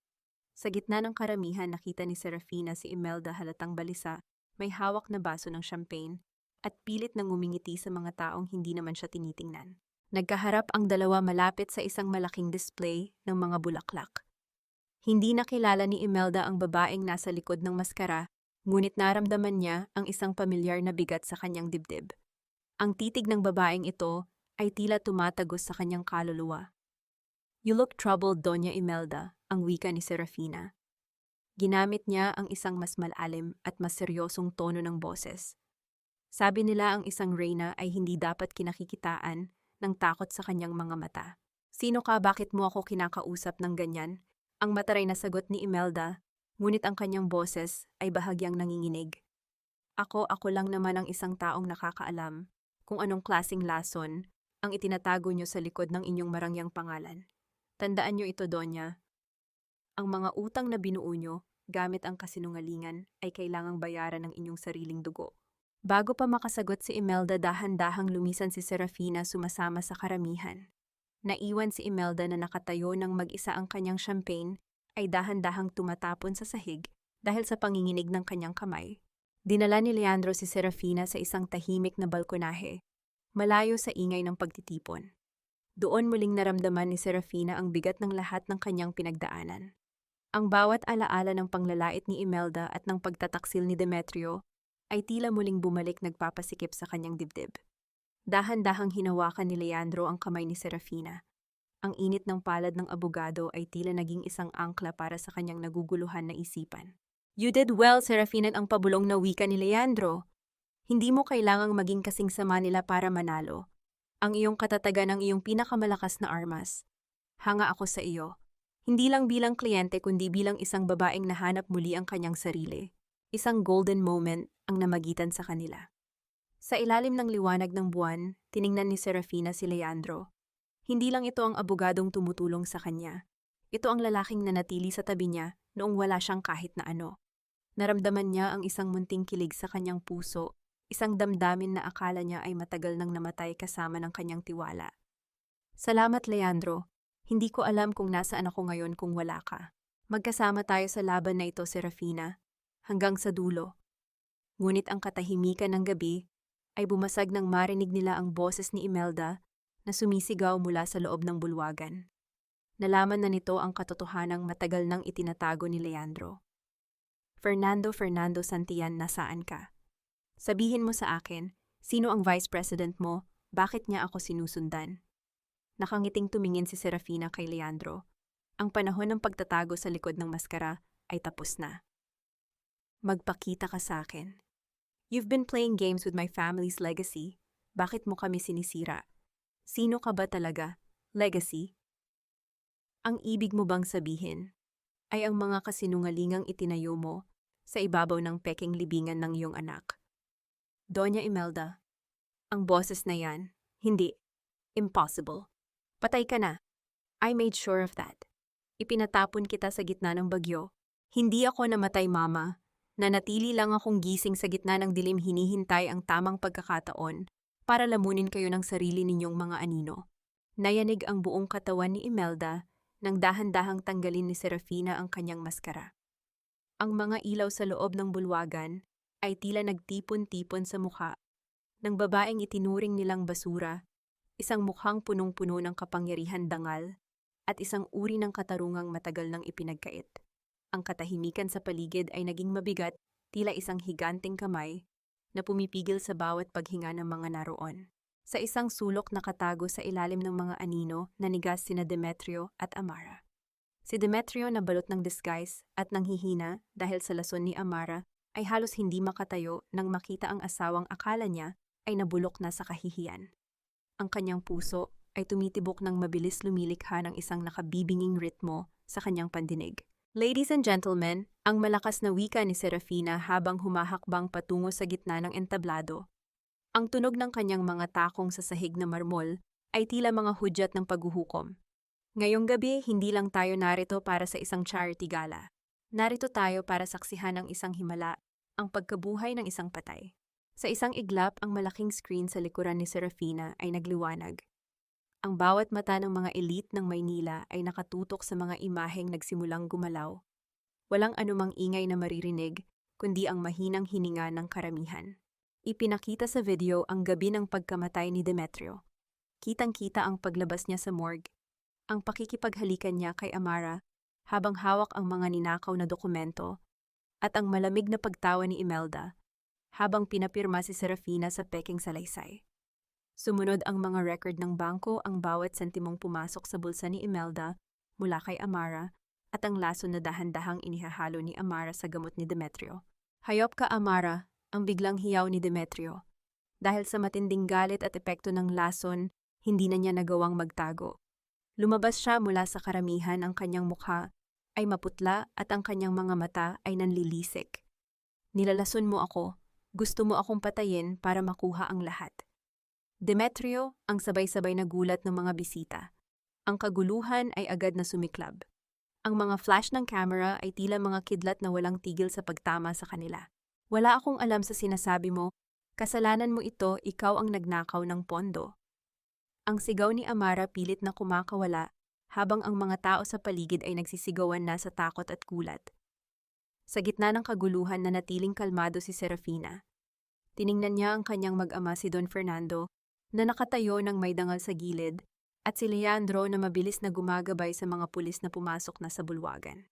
Sa gitna ng karamihan, nakita ni Serafina si Imelda halatang balisa, may hawak na baso ng champagne at pilit nang ngumingiti sa mga taong hindi naman siya tinitingnan. Nagkaharap ang dalawa malapit sa isang malaking display ng mga bulaklak. Hindi nakilala ni Imelda ang babaeng nasa likod ng maskara, ngunit naramdaman niya ang isang pamilyar na bigat sa kanyang dibdib. Ang titig ng babaeng ito ay tila tumatagos sa kanyang kaluluwa. "You look troubled, Doña Imelda," ang wika ni Serafina. Ginamit niya ang isang mas malalim at mas seryosong tono ng boses. Sabi nila ang isang reyna ay hindi dapat kinakikitaan ng takot sa kanyang mga mata. "Sino ka? Bakit mo ako kinakausap ng ganyan?" Ang mataray na sagot ni Imelda, ngunit ang kanyang boses ay bahagyang nanginginig. Ako lang naman ang isang taong nakakaalam kung anong klaseng lason ang itinatago niyo sa likod ng inyong marangyang pangalan. Tandaan niyo ito, Donya. Ang mga utang na binuo niyo gamit ang kasinungalingan ay kailangang bayaran ng inyong sariling dugo." Bago pa makasagot si Imelda, dahan-dahang lumisan si Serafina sumasama sa karamihan. Naiwan si Imelda na nakatayo ng mag-isa, ang kanyang champagne ay dahan-dahang tumatapon sa sahig dahil sa panginginig ng kanyang kamay. Dinala ni Leandro si Serafina sa isang tahimik na balkonahe, malayo sa ingay ng pagtitipon. Doon muling naramdaman ni Serafina ang bigat ng lahat ng kanyang pinagdaanan. Ang bawat alaala ng panglalait ni Imelda at ng pagtataksil ni Demetrio ay tila muling bumalik, nagpapasikip sa kanyang dibdib. Dahan-dahang hinawakan ni Leandro ang kamay ni Serafina. Ang init ng palad ng abogado ay tila naging isang angkla para sa kanyang naguguluhan na isipan. "You did well, Serafina," ang pabulong na wika ni Leandro. "Hindi mo kailangang maging kasing sama nila para manalo. Ang iyong katatagan ang iyong pinakamalakas na armas. Hanga ako sa iyo. Hindi lang bilang kliyente kundi bilang isang babaeng nahanap muli ang kanyang sarili. Isang golden moment ang namagitan sa kanila." Sa ilalim ng liwanag ng buwan, tiningnan ni Serafina si Leandro. Hindi lang ito ang abogadong tumutulong sa kanya. Ito ang lalaking nanatili sa tabi niya noong wala siyang kahit na ano. Naramdaman niya ang isang munting kilig sa kanyang puso, isang damdamin na akala niya ay matagal nang namatay kasama ng kanyang tiwala. "Salamat, Leandro. Hindi ko alam kung nasaan ako ngayon kung wala ka. Magkasama tayo sa laban na ito, Serafina, hanggang sa dulo." Ngunit ang katahimikan ng gabi ay bumasag nang marinig nila ang boses ni Imelda na sumisigaw mula sa loob ng bulwagan. Nalaman na nito ang katotohanang matagal nang itinatago ni Leandro. Fernando Santillan, nasaan ka? Sabihin mo sa akin, sino ang vice president mo? Bakit niya ako sinusundan?" Nakangiting tumingin si Serafina kay Leandro. Ang panahon ng pagtatago sa likod ng maskara ay tapos na. "Magpakita ka sa akin." You've been playing games with my family's legacy. Bakit mo kami sinisira? Sino ka ba talaga? Legacy? Ang ibig mo bang sabihin ay ang mga kasinungalingang itinayo mo sa ibabaw ng peking libingan ng iyong anak? Doña Imelda, ang boses na yan, hindi. Impossible. Patay ka na. I made sure of that. Ipinatapon kita sa gitna ng bagyo. Hindi ako namatay, Mama. Nanatili lang akong gising sa gitna ng dilim, hinihintay ang tamang pagkakataon para lamunin kayo ng sarili ninyong mga anino. Nayanig ang buong katawan ni Imelda nang dahan-dahang tanggalin ni Serafina ang kanyang maskara. Ang mga ilaw sa loob ng bulwagan ay tila nagtipon-tipon sa mukha ng babaeng itinuring nilang basura, isang mukhang punong-puno ng kapangyarihan, dangal, at isang uri ng katarungang matagal nang ipinagkait. Ang katahimikan sa paligid ay naging mabigat, tila isang higanteng kamay na pumipigil sa bawat paghinga ng mga naroon. Sa isang sulok nakatago sa ilalim ng mga anino, nanigas sina Demetrio at Amara. Si Demetrio na balot ng disguise at nanghihina dahil sa lason ni Amara ay halos hindi makatayo nang makita ang asawang akala niya ay nabulok na sa kahihiyan. Ang kanyang puso ay tumitibok ng mabilis, lumilikha ng isang nakabibinging ritmo sa kanyang pandinig. Ladies and gentlemen, ang malakas na wika ni Serafina habang humahakbang patungo sa gitna ng entablado. Ang tunog ng kanyang mga takong sa sahig na marmol ay tila mga hudyat ng paghuhukom. Ngayong gabi, hindi lang tayo narito para sa isang charity gala. Narito tayo para saksihan ang isang himala, ang pagkabuhay ng isang patay. Sa isang iglap, ang malaking screen sa likuran ni Serafina ay nagliwanag. Ang bawat mata ng mga elite ng Maynila ay nakatutok sa mga imaheng nagsimulang gumalaw. Walang anumang ingay na maririnig, kundi ang mahinang hininga ng karamihan. Ipinakita sa video ang gabi ng pagkamatay ni Demetrio. Kitang-kita ang paglabas niya sa morgue, ang pakikipaghalikan niya kay Amara habang hawak ang mga ninakaw na dokumento, at ang malamig na pagtawa ni Imelda habang pinapirma si Serafina sa peking salaysay. Sumunod ang mga record ng bangko, ang bawat sentimong pumasok sa bulsa ni Imelda mula kay Amara at ang lason na dahan-dahang inihahalo ni Amara sa gamot ni Demetrio. Hayop ka, Amara, ang biglang hiyaw ni Demetrio. Dahil sa matinding galit at epekto ng lason, hindi na niya nagawang magtago. Lumabas siya mula sa karamihan, ang kanyang mukha ay maputla at ang kanyang mga mata ay nanlilisik. Nilalason mo ako, gusto mo akong patayin para makuha ang lahat. Demetrio, ang sabay-sabay na gulat ng mga bisita. Ang kaguluhan ay agad na sumiklab. Ang mga flash ng camera ay tila mga kidlat na walang tigil sa pagtama sa kanila. Wala akong alam sa sinasabi mo, kasalanan mo ito, ikaw ang nagnakaw ng pondo. Ang sigaw ni Amara pilit na kumakawala habang ang mga tao sa paligid ay nagsisigawan na sa takot at gulat. Sa gitna ng kaguluhan, nanatiling kalmado si Serafina. Tiningnan niya ang kanyang mag-ama, si Don Fernando, na nakatayo ng may dangal sa gilid, at si Leandro na mabilis na gumagabay sa mga pulis na pumasok na sa bulwagan.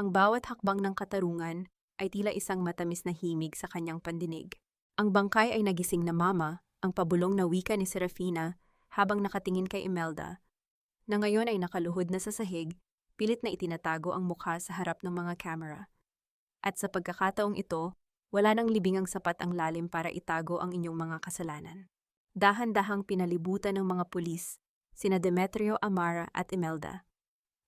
Ang bawat hakbang ng katarungan ay tila isang matamis na himig sa kanyang pandinig. Ang bangkay ay nagising na, Mama, ang pabulong na wika ni Serafina habang nakatingin kay Imelda, na ngayon ay nakaluhod na sa sahig, pilit na itinatago ang mukha sa harap ng mga camera. At sa pagkakataong ito, wala nang libingang sapat ang lalim para itago ang inyong mga kasalanan. Dahan-dahang pinalibutan ng mga pulis, sina Demetrio, Amara at Imelda.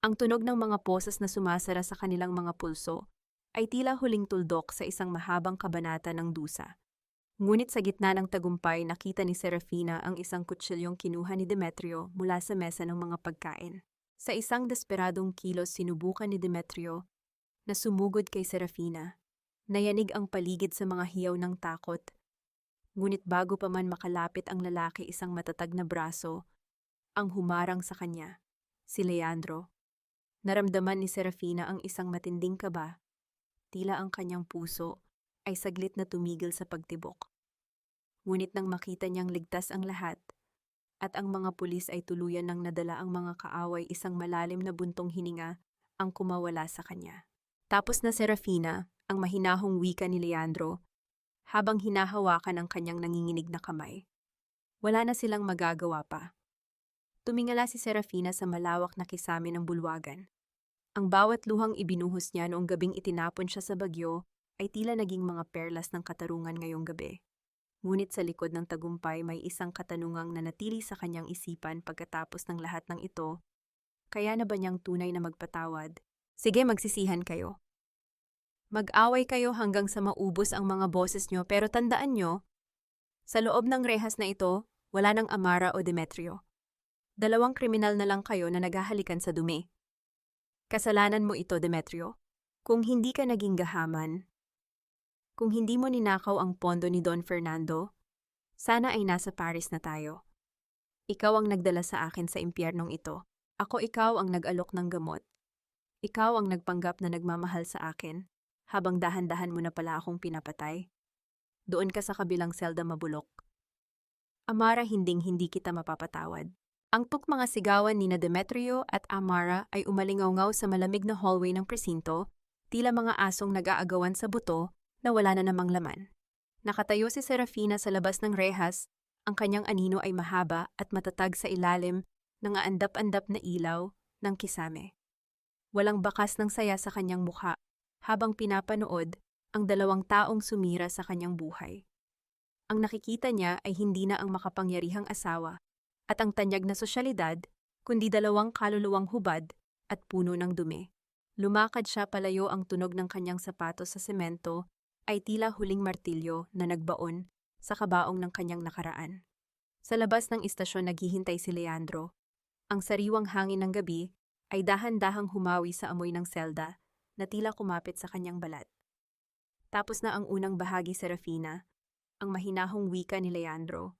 Ang tunog ng mga poses na sumasara sa kanilang mga pulso ay tila huling tuldok sa isang mahabang kabanata ng dusa. Ngunit sa gitna ng tagumpay, nakita ni Serafina ang isang kutsilyong kinuha ni Demetrio mula sa mesa ng mga pagkain. Sa isang desperadong kilos, sinubukan ni Demetrio na sumugod kay Serafina. Nayanig ang paligid sa mga hiyaw ng takot. Ngunit bago pa man makalapit ang lalaki, isang matatag na braso ang humarang sa kanya, si Leandro. Naramdaman ni Serafina ang isang matinding kaba. Tila ang kanyang puso ay saglit na tumigil sa pagtibok. Ngunit nang makita niyang ligtas ang lahat, at ang mga pulis ay tuluyan nang nadala ang mga kaaway, isang malalim na buntong hininga ang kumawala sa kanya. Tapos na, Serafina, ang mahinahong wika ni Leandro, habang hinahawakan ang kanyang nanginginig na kamay. Wala na silang magagawa pa. Tumingala si Serafina sa malawak na kisame ng bulwagan. Ang bawat luhang ibinuhos niya noong gabing itinapon siya sa bagyo ay tila naging mga perlas ng katarungan ngayong gabi. Ngunit sa likod ng tagumpay may isang katanungang nanatili sa kanyang isipan pagkatapos ng lahat ng ito. Kaya na ba niyang tunay na magpatawad? Sige, magsisihan kayo. Mag-away kayo hanggang sa maubos ang mga boses nyo, pero tandaan nyo, sa loob ng rehas na ito, wala nang Amara o Demetrio. Dalawang kriminal na lang kayo na naghahalikan sa dumi. Kasalanan mo ito, Demetrio. Kung hindi ka naging gahaman, kung hindi mo ninakaw ang pondo ni Don Fernando, sana ay nasa Paris na tayo. Ikaw ang nagdala sa akin sa impyernong ito. Ako ikaw ang nag-alok ng gamot. Ikaw ang nagpanggap na nagmamahal sa akin, habang dahan-dahan mo na pala akong pinapatay. Doon ka sa kabilang selda mabulok. Amara, hinding-hindi kita mapapatawad. Ang mga sigawan ni na Demetrio at Amara ay umalingaw-ngaw sa malamig na hallway ng presinto, tila mga asong nag-aagawan sa buto na wala na namang laman. Nakatayo si Serafina sa labas ng rehas, ang kanyang anino ay mahaba at matatag sa ilalim ng aandap-andap na ilaw ng kisame. Walang bakas ng saya sa kanyang mukha habang pinapanood ang dalawang taong sumira sa kanyang buhay. Ang nakikita niya ay hindi na ang makapangyarihang asawa at ang tanyag na sosyalidad, kundi dalawang kaluluwang hubad at puno ng dumi. Lumakad siya palayo, ang tunog ng kanyang sapatos sa semento ay tila huling martilyo na nagbaon sa kabaong ng kanyang nakaraan. Sa labas ng istasyon naghihintay si Leandro. Ang sariwang hangin ng gabi ay dahan-dahang humawi sa amoy ng selda na tila kumapit sa kanyang balat. Tapos na ang unang bahagi, Serafina, ang mahinahong wika ni Leandro.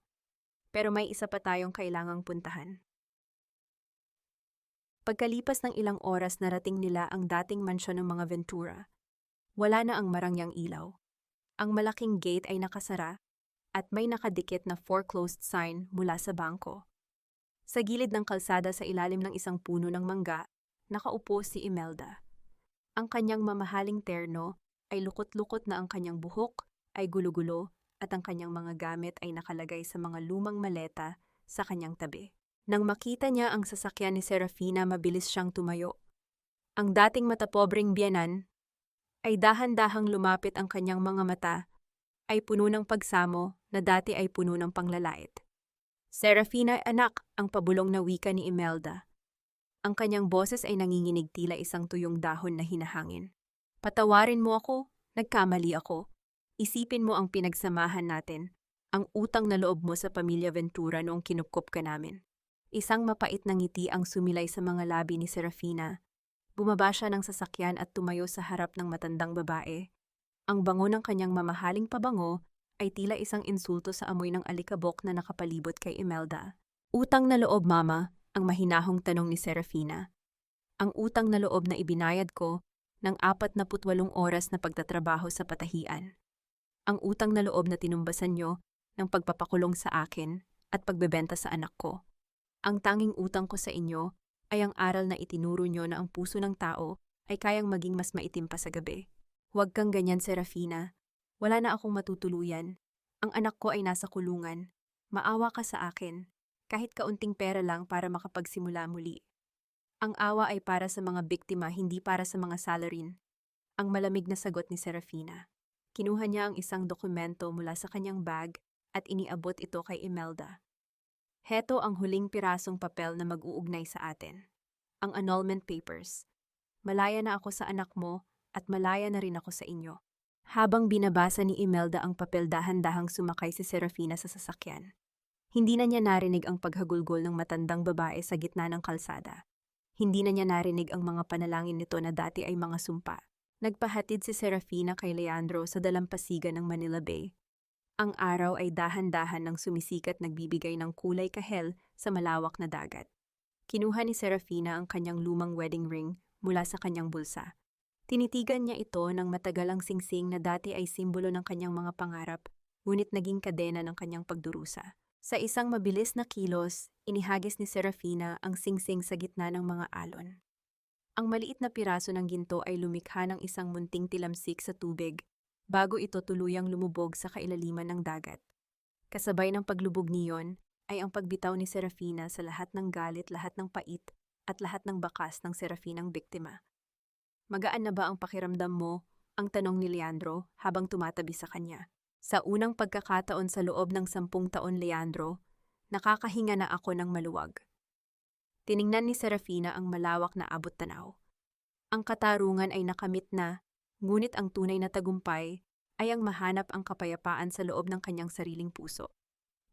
Pero may isa pa tayong kailangang puntahan. Pagkalipas ng ilang oras narating nila ang dating mansyon ng mga Ventura. Wala na ang marangyang ilaw. Ang malaking gate ay nakasara at may nakadikit na foreclosed sign mula sa bangko. Sa gilid ng kalsada sa ilalim ng isang puno ng mangga, nakaupo si Imelda. Ang kanyang mamahaling terno ay lukot-lukot na, ang kanyang buhok ay gulo-gulo at ang kanyang mga gamit ay nakalagay sa mga lumang maleta sa kanyang tabi. Nang makita niya ang sasakyan ni Serafina, mabilis siyang tumayo. Ang dating matapobreng biyenan ay dahan-dahang lumapit, ang kanyang mga mata ay puno ng pagsamo na dati ay puno ng panglalait. Serafina, anak, ang pabulong na wika ni Imelda. Ang kanyang boses ay nanginginig tila isang tuyong dahon na hinahangin. Patawarin mo ako, nagkamali ako. Isipin mo ang pinagsamahan natin, ang utang na loob mo sa pamilya Ventura noong kinupkop ka namin. Isang mapait na ngiti ang sumilay sa mga labi ni Serafina. Bumaba siya ng sasakyan at tumayo sa harap ng matandang babae. Ang bango ng kanyang mamahaling pabango ay tila isang insulto sa amoy ng alikabok na nakapalibot kay Imelda. Utang na loob, mama, ang mahinahong tanong ni Serafina. Ang utang na loob na ibinayad ko ng 48 oras na pagtatrabaho sa patahian. Ang utang na loob na tinumbasan nyo ng pagpapakulong sa akin at pagbebenta sa anak ko. Ang tanging utang ko sa inyo ay ang aral na itinuro nyo na ang puso ng tao ay kayang maging mas maitim pa sa gabi. Huwag kang ganyan, Serafina. Wala na akong matutuluyan. Ang anak ko ay nasa kulungan. Maawa ka sa akin, kahit kaunting pera lang para makapagsimula muli. Ang awa ay para sa mga biktima, hindi para sa mga salarin. Ang malamig na sagot ni Serafina. Kinuha niya ang isang dokumento mula sa kanyang bag at iniabot ito kay Imelda. Heto ang huling pirasong papel na mag-uugnay sa atin. Ang annulment papers. Malaya na ako sa anak mo at malaya na rin ako sa inyo. Habang binabasa ni Imelda ang papel, dahan-dahang sumakay si Serafina sa sasakyan. Hindi na niya narinig ang paghagulgol ng matandang babae sa gitna ng kalsada. Hindi na niya narinig ang mga panalangin nito na dati ay mga sumpa. Nagpahatid si Serafina kay Leandro sa dalampasigan ng Manila Bay. Ang araw ay dahan-dahan ng sumisikat, nagbibigay ng kulay kahel sa malawak na dagat. Kinuha ni Serafina ang kanyang lumang wedding ring mula sa kanyang bulsa. Tinitigan niya ito ng matagalang singsing na dati ay simbolo ng kanyang mga pangarap, ngunit naging kadena ng kanyang pagdurusa. Sa isang mabilis na kilos, inihagis ni Serafina ang singsing sa gitna ng mga alon. Ang maliit na piraso ng ginto ay lumikha ng isang munting tilamsik sa tubig, bago ito tuluyang lumubog sa kailaliman ng dagat. Kasabay ng paglubog niyon ay ang pagbitaw ni Serafina sa lahat ng galit, lahat ng pait, at lahat ng bakas ng Serafinang biktima. Magaan na ba ang pakiramdam mo? Ang tanong ni Leandro habang tumatabi sa kanya. Sa unang pagkakataon sa loob ng 10 taon, Leandro, nakakahinga na ako ng maluwag. Tiningnan ni Serafina ang malawak na abot-tanaw. Ang katarungan ay nakamit na, ngunit ang tunay na tagumpay ay ang mahanap ang kapayapaan sa loob ng kanyang sariling puso.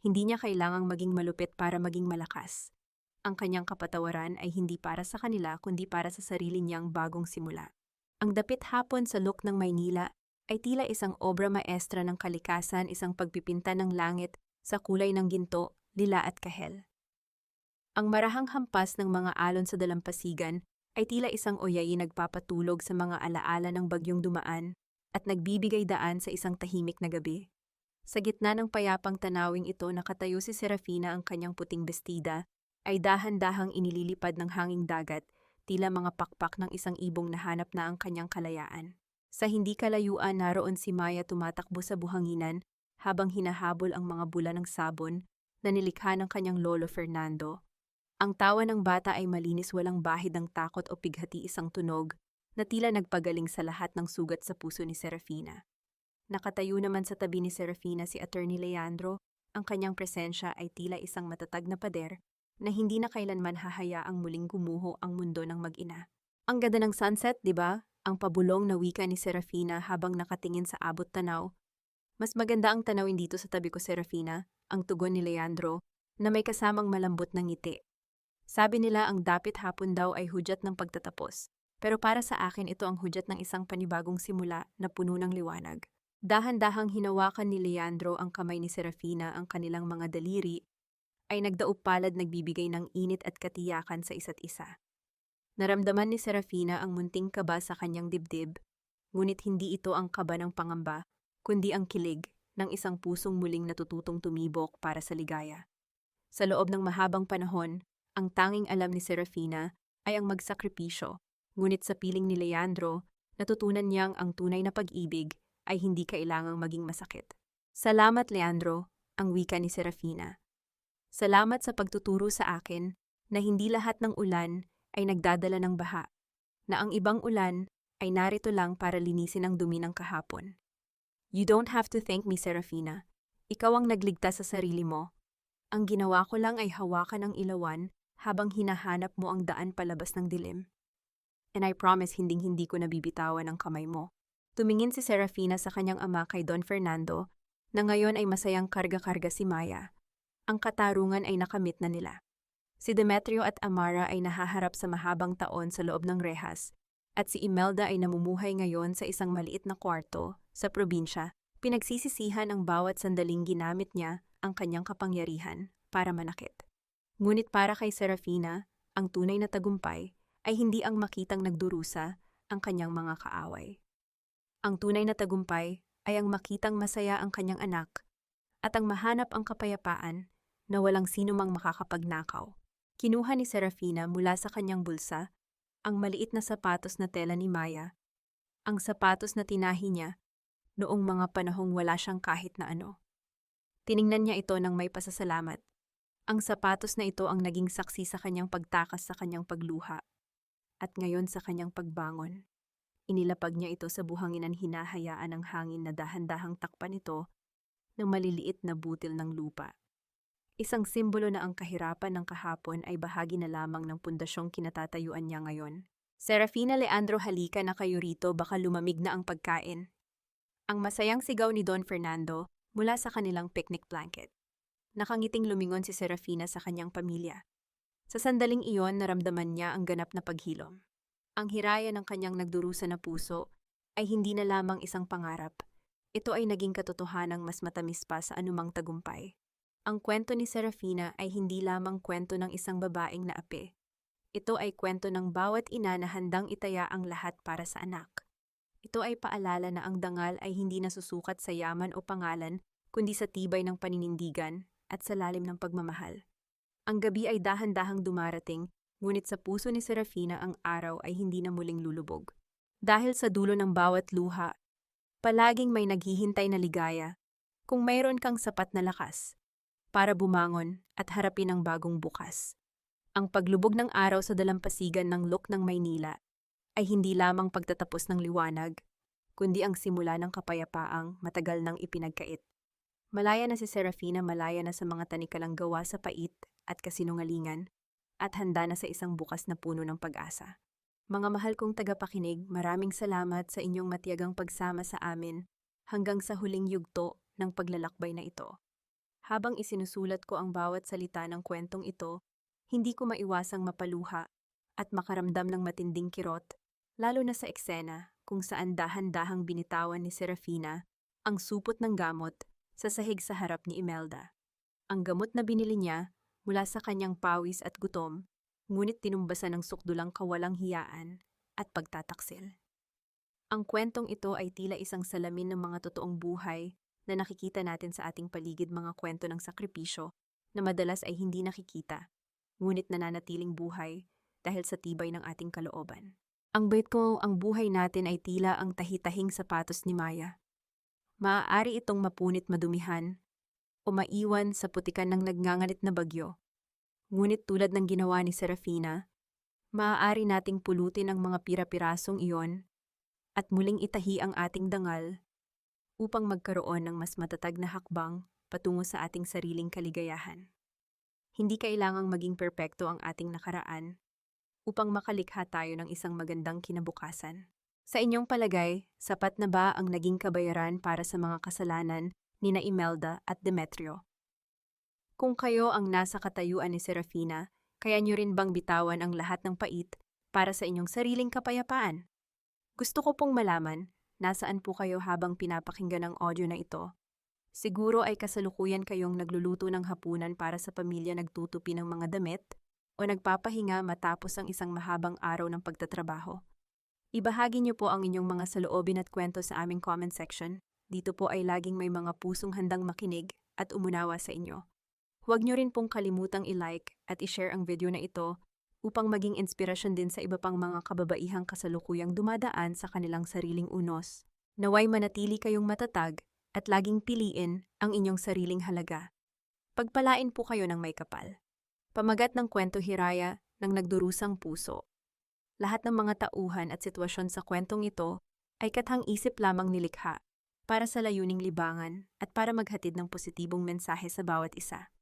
Hindi niya kailangang maging malupit para maging malakas. Ang kanyang kapatawaran ay hindi para sa kanila kundi para sa sarili niyang bagong simula. Ang dapit hapon sa Look ng Maynila ay tila isang obra maestra ng kalikasan, isang pagpipinta ng langit sa kulay ng ginto, lila at kahel. Ang marahang hampas ng mga alon sa dalampasigan ay tila isang oyay nagpapatulog sa mga alaala ng bagyong dumaan at nagbibigay daan sa isang tahimik na gabi. Sa gitna ng payapang tanawing ito, nakatayo si Serafina, ang kanyang puting bestida ay dahan-dahang inililipad ng hanging dagat, tila mga pakpak ng isang ibong nahanap na ang kanyang kalayaan. Sa hindi kalayuan, naroon si Maya tumatakbo sa buhanginan habang hinahabol ang mga bula ng sabon na nilikha ng kanyang lolo Fernando. Ang tawa ng bata ay malinis, walang bahid ng takot o pighati, isang tunog na tila nagpagaling sa lahat ng sugat sa puso ni Serafina. Nakatayo naman sa tabi ni Serafina si Attorney Leandro, ang kanyang presensya ay tila isang matatag na pader na hindi na kailanman hahayaang muling gumuho ang mundo ng mag-ina. Ang ganda ng sunset, di ba? Ang pabulong na wika ni Serafina habang nakatingin sa abot-tanaw. Mas maganda ang tanawin dito sa tabi ko, Serafina, ang tugon ni Leandro, na may kasamang malambot na ngiti. Sabi nila ang dapit hapon daw ay hudyat ng pagtatapos, pero para sa akin ito ang hudyat ng isang panibagong simula na puno ng liwanag. Dahan-dahang hinawakan ni Leandro ang kamay ni Serafina, ang kanilang mga daliri ay nagdaupalad, nagbibigay ng init at katiyakan sa isa't isa. Naramdaman ni Serafina ang munting kaba sa kanyang dibdib, ngunit hindi ito ang kaba ng pangamba, kundi ang kilig ng isang pusong muling natututong tumibok para sa ligaya. Sa loob ng mahabang panahon, ang tanging alam ni Serafina ay ang magsakripisyo, ngunit sa piling ni Leandro, natutunan niyang ang tunay na pag-ibig ay hindi kailangang maging masakit. Salamat, Leandro, ang wika ni Serafina. Salamat sa pagtuturo sa akin na hindi lahat ng ulan ay nagdadala ng baha, na ang ibang ulan ay narito lang para linisin ang dumi ng kahapon. You don't have to thank me, Serafina. Ikaw ang nagligtas sa sarili mo. Ang ginawa ko lang ay hawakan ang ilawan habang hinahanap mo ang daan palabas ng dilim. And I promise hinding-hindi ko nabibitawan ang kamay mo. Tumingin si Serafina sa kanyang ama, kay Don Fernando, na ngayon ay masayang karga-karga si Maya. Ang katarungan ay nakamit na nila. Si Demetrio at Amara ay nahaharap sa mahabang taon sa loob ng rehas, at si Imelda ay namumuhay ngayon sa isang maliit na kwarto sa probinsya. Pinagsisisihan ang bawat sandaling ginamit niya ang kanyang kapangyarihan para manakit. Ngunit para kay Serafina, ang tunay na tagumpay ay hindi ang makitang nagdurusa ang kanyang mga kaaway. Ang tunay na tagumpay ay ang makitang masaya ang kanyang anak at ang mahanap ang kapayapaan na walang sino mang makakapagnakaw. Kinuha ni Serafina mula sa kanyang bulsa ang maliit na sapatos na tela ni Maya, ang sapatos na tinahi niya noong mga panahong wala siyang kahit na ano. Tiningnan niya ito ng may pasasalamat. Ang sapatos na ito ang naging saksi sa kanyang pagtakas, sa kanyang pagluha, at ngayon sa kanyang pagbangon. Inilapag niya ito sa buhanginan, hinahayaan ng hangin na dahan-dahang takpan ito ng maliliit na butil ng lupa. Isang simbolo na ang kahirapan ng kahapon ay bahagi na lamang ng pundasyong kinatatayuan niya ngayon. Serafina, Leandro, halika na kayo rito, baka lumamig na ang pagkain. Ang masayang sigaw ni Don Fernando mula sa kanilang picnic blanket. Nakangiting lumingon si Serafina sa kanyang pamilya. Sa sandaling iyon, naramdaman niya ang ganap na paghilom. Ang hiraya ng kanyang nagdurusa na puso ay hindi na lamang isang pangarap. Ito ay naging katotohanang mas matamis pa sa anumang tagumpay. Ang kwento ni Serafina ay hindi lamang kwento ng isang babaeng naapi. Ito ay kwento ng bawat ina na handang itaya ang lahat para sa anak. Ito ay paalala na ang dangal ay hindi nasusukat sa yaman o pangalan, kundi sa tibay ng paninindigan at sa lalim ng pagmamahal. Ang gabi ay dahan-dahang dumarating, ngunit sa puso ni Serafina ang araw ay hindi na muling lulubog. Dahil sa dulo ng bawat luha, palaging may naghihintay na ligaya, kung mayroon kang sapat na lakas para bumangon at harapin ang bagong bukas. Ang paglubog ng araw sa dalampasigan ng Look ng Maynila ay hindi lamang pagtatapos ng liwanag, kundi ang simula ng kapayapaang matagal nang ipinagkait. Malaya na si Serafina, malaya na sa mga tanikalang gawa sa pait at kasinungalingan, at handa na sa isang bukas na puno ng pag-asa. Mga mahal kong tagapakinig, maraming salamat sa inyong matiyagang pagsama sa amin hanggang sa huling yugto ng paglalakbay na ito. Habang isinusulat ko ang bawat salita ng kwentong ito, hindi ko maiwasang mapaluha at makaramdam ng matinding kirot, lalo na sa eksena kung saan dahan-dahang binitawan ni Serafina ang supot ng gamot sa sahig sa harap ni Imelda. Ang gamot na binili niya mula sa kanyang pawis at gutom, ngunit tinumbasan ng sukdulang kawalang hiyaan at pagtataksil. Ang kwentong ito ay tila isang salamin ng mga totoong buhay na nakikita natin sa ating paligid, mga kwento ng sakripisyo na madalas ay hindi nakikita, ngunit nananatiling buhay dahil sa tibay ng ating kalooban. Ang bait ko, ang buhay natin ay tila ang tahi-tahing sapatos ni Maya. Maaari itong mapunit madumihan o maiwan sa putikan ng nagngangalit na bagyo. Ngunit tulad ng ginawa ni Serafina, maaari nating pulutin ang mga pira-pirasong iyon at muling itahi ang ating dangal upang magkaroon ng mas matatag na hakbang patungo sa ating sariling kaligayahan. Hindi kailangang maging perpekto ang ating nakaraan upang makalikha tayo ng isang magandang kinabukasan. Sa inyong palagay, sapat na ba ang naging kabayaran para sa mga kasalanan ni Imelda at Demetrio? Kung kayo ang nasa katayuan ni Serafina, kaya nyo rin bang bitawan ang lahat ng pait para sa inyong sariling kapayapaan? Gusto ko pong malaman, nasaan po kayo habang pinapakinggan ang audio na ito? Siguro ay kasalukuyan kayong nagluluto ng hapunan para sa pamilya, nagtutupi ng mga damit, o nagpapahinga matapos ang isang mahabang araw ng pagtatrabaho. Ibahagi niyo po ang inyong mga saloobin at kwento sa aming comment section. Dito po ay laging may mga pusong handang makinig at umunawa sa inyo. Huwag niyo rin pong kalimutang i-like at i-share ang video na ito upang maging inspirasyon din sa iba pang mga kababaihang kasalukuyang dumadaan sa kanilang sariling unos. Naway manatili kayong matatag at laging piliin ang inyong sariling halaga. Pagpalain po kayo ng may kapal. Pamagat ng kwento hiraya ng nagdurusang puso. Lahat ng mga tauhan at sitwasyon sa kwentong ito ay kathang isip lamang nilikha para sa layuning libangan at para maghatid ng positibong mensahe sa bawat isa.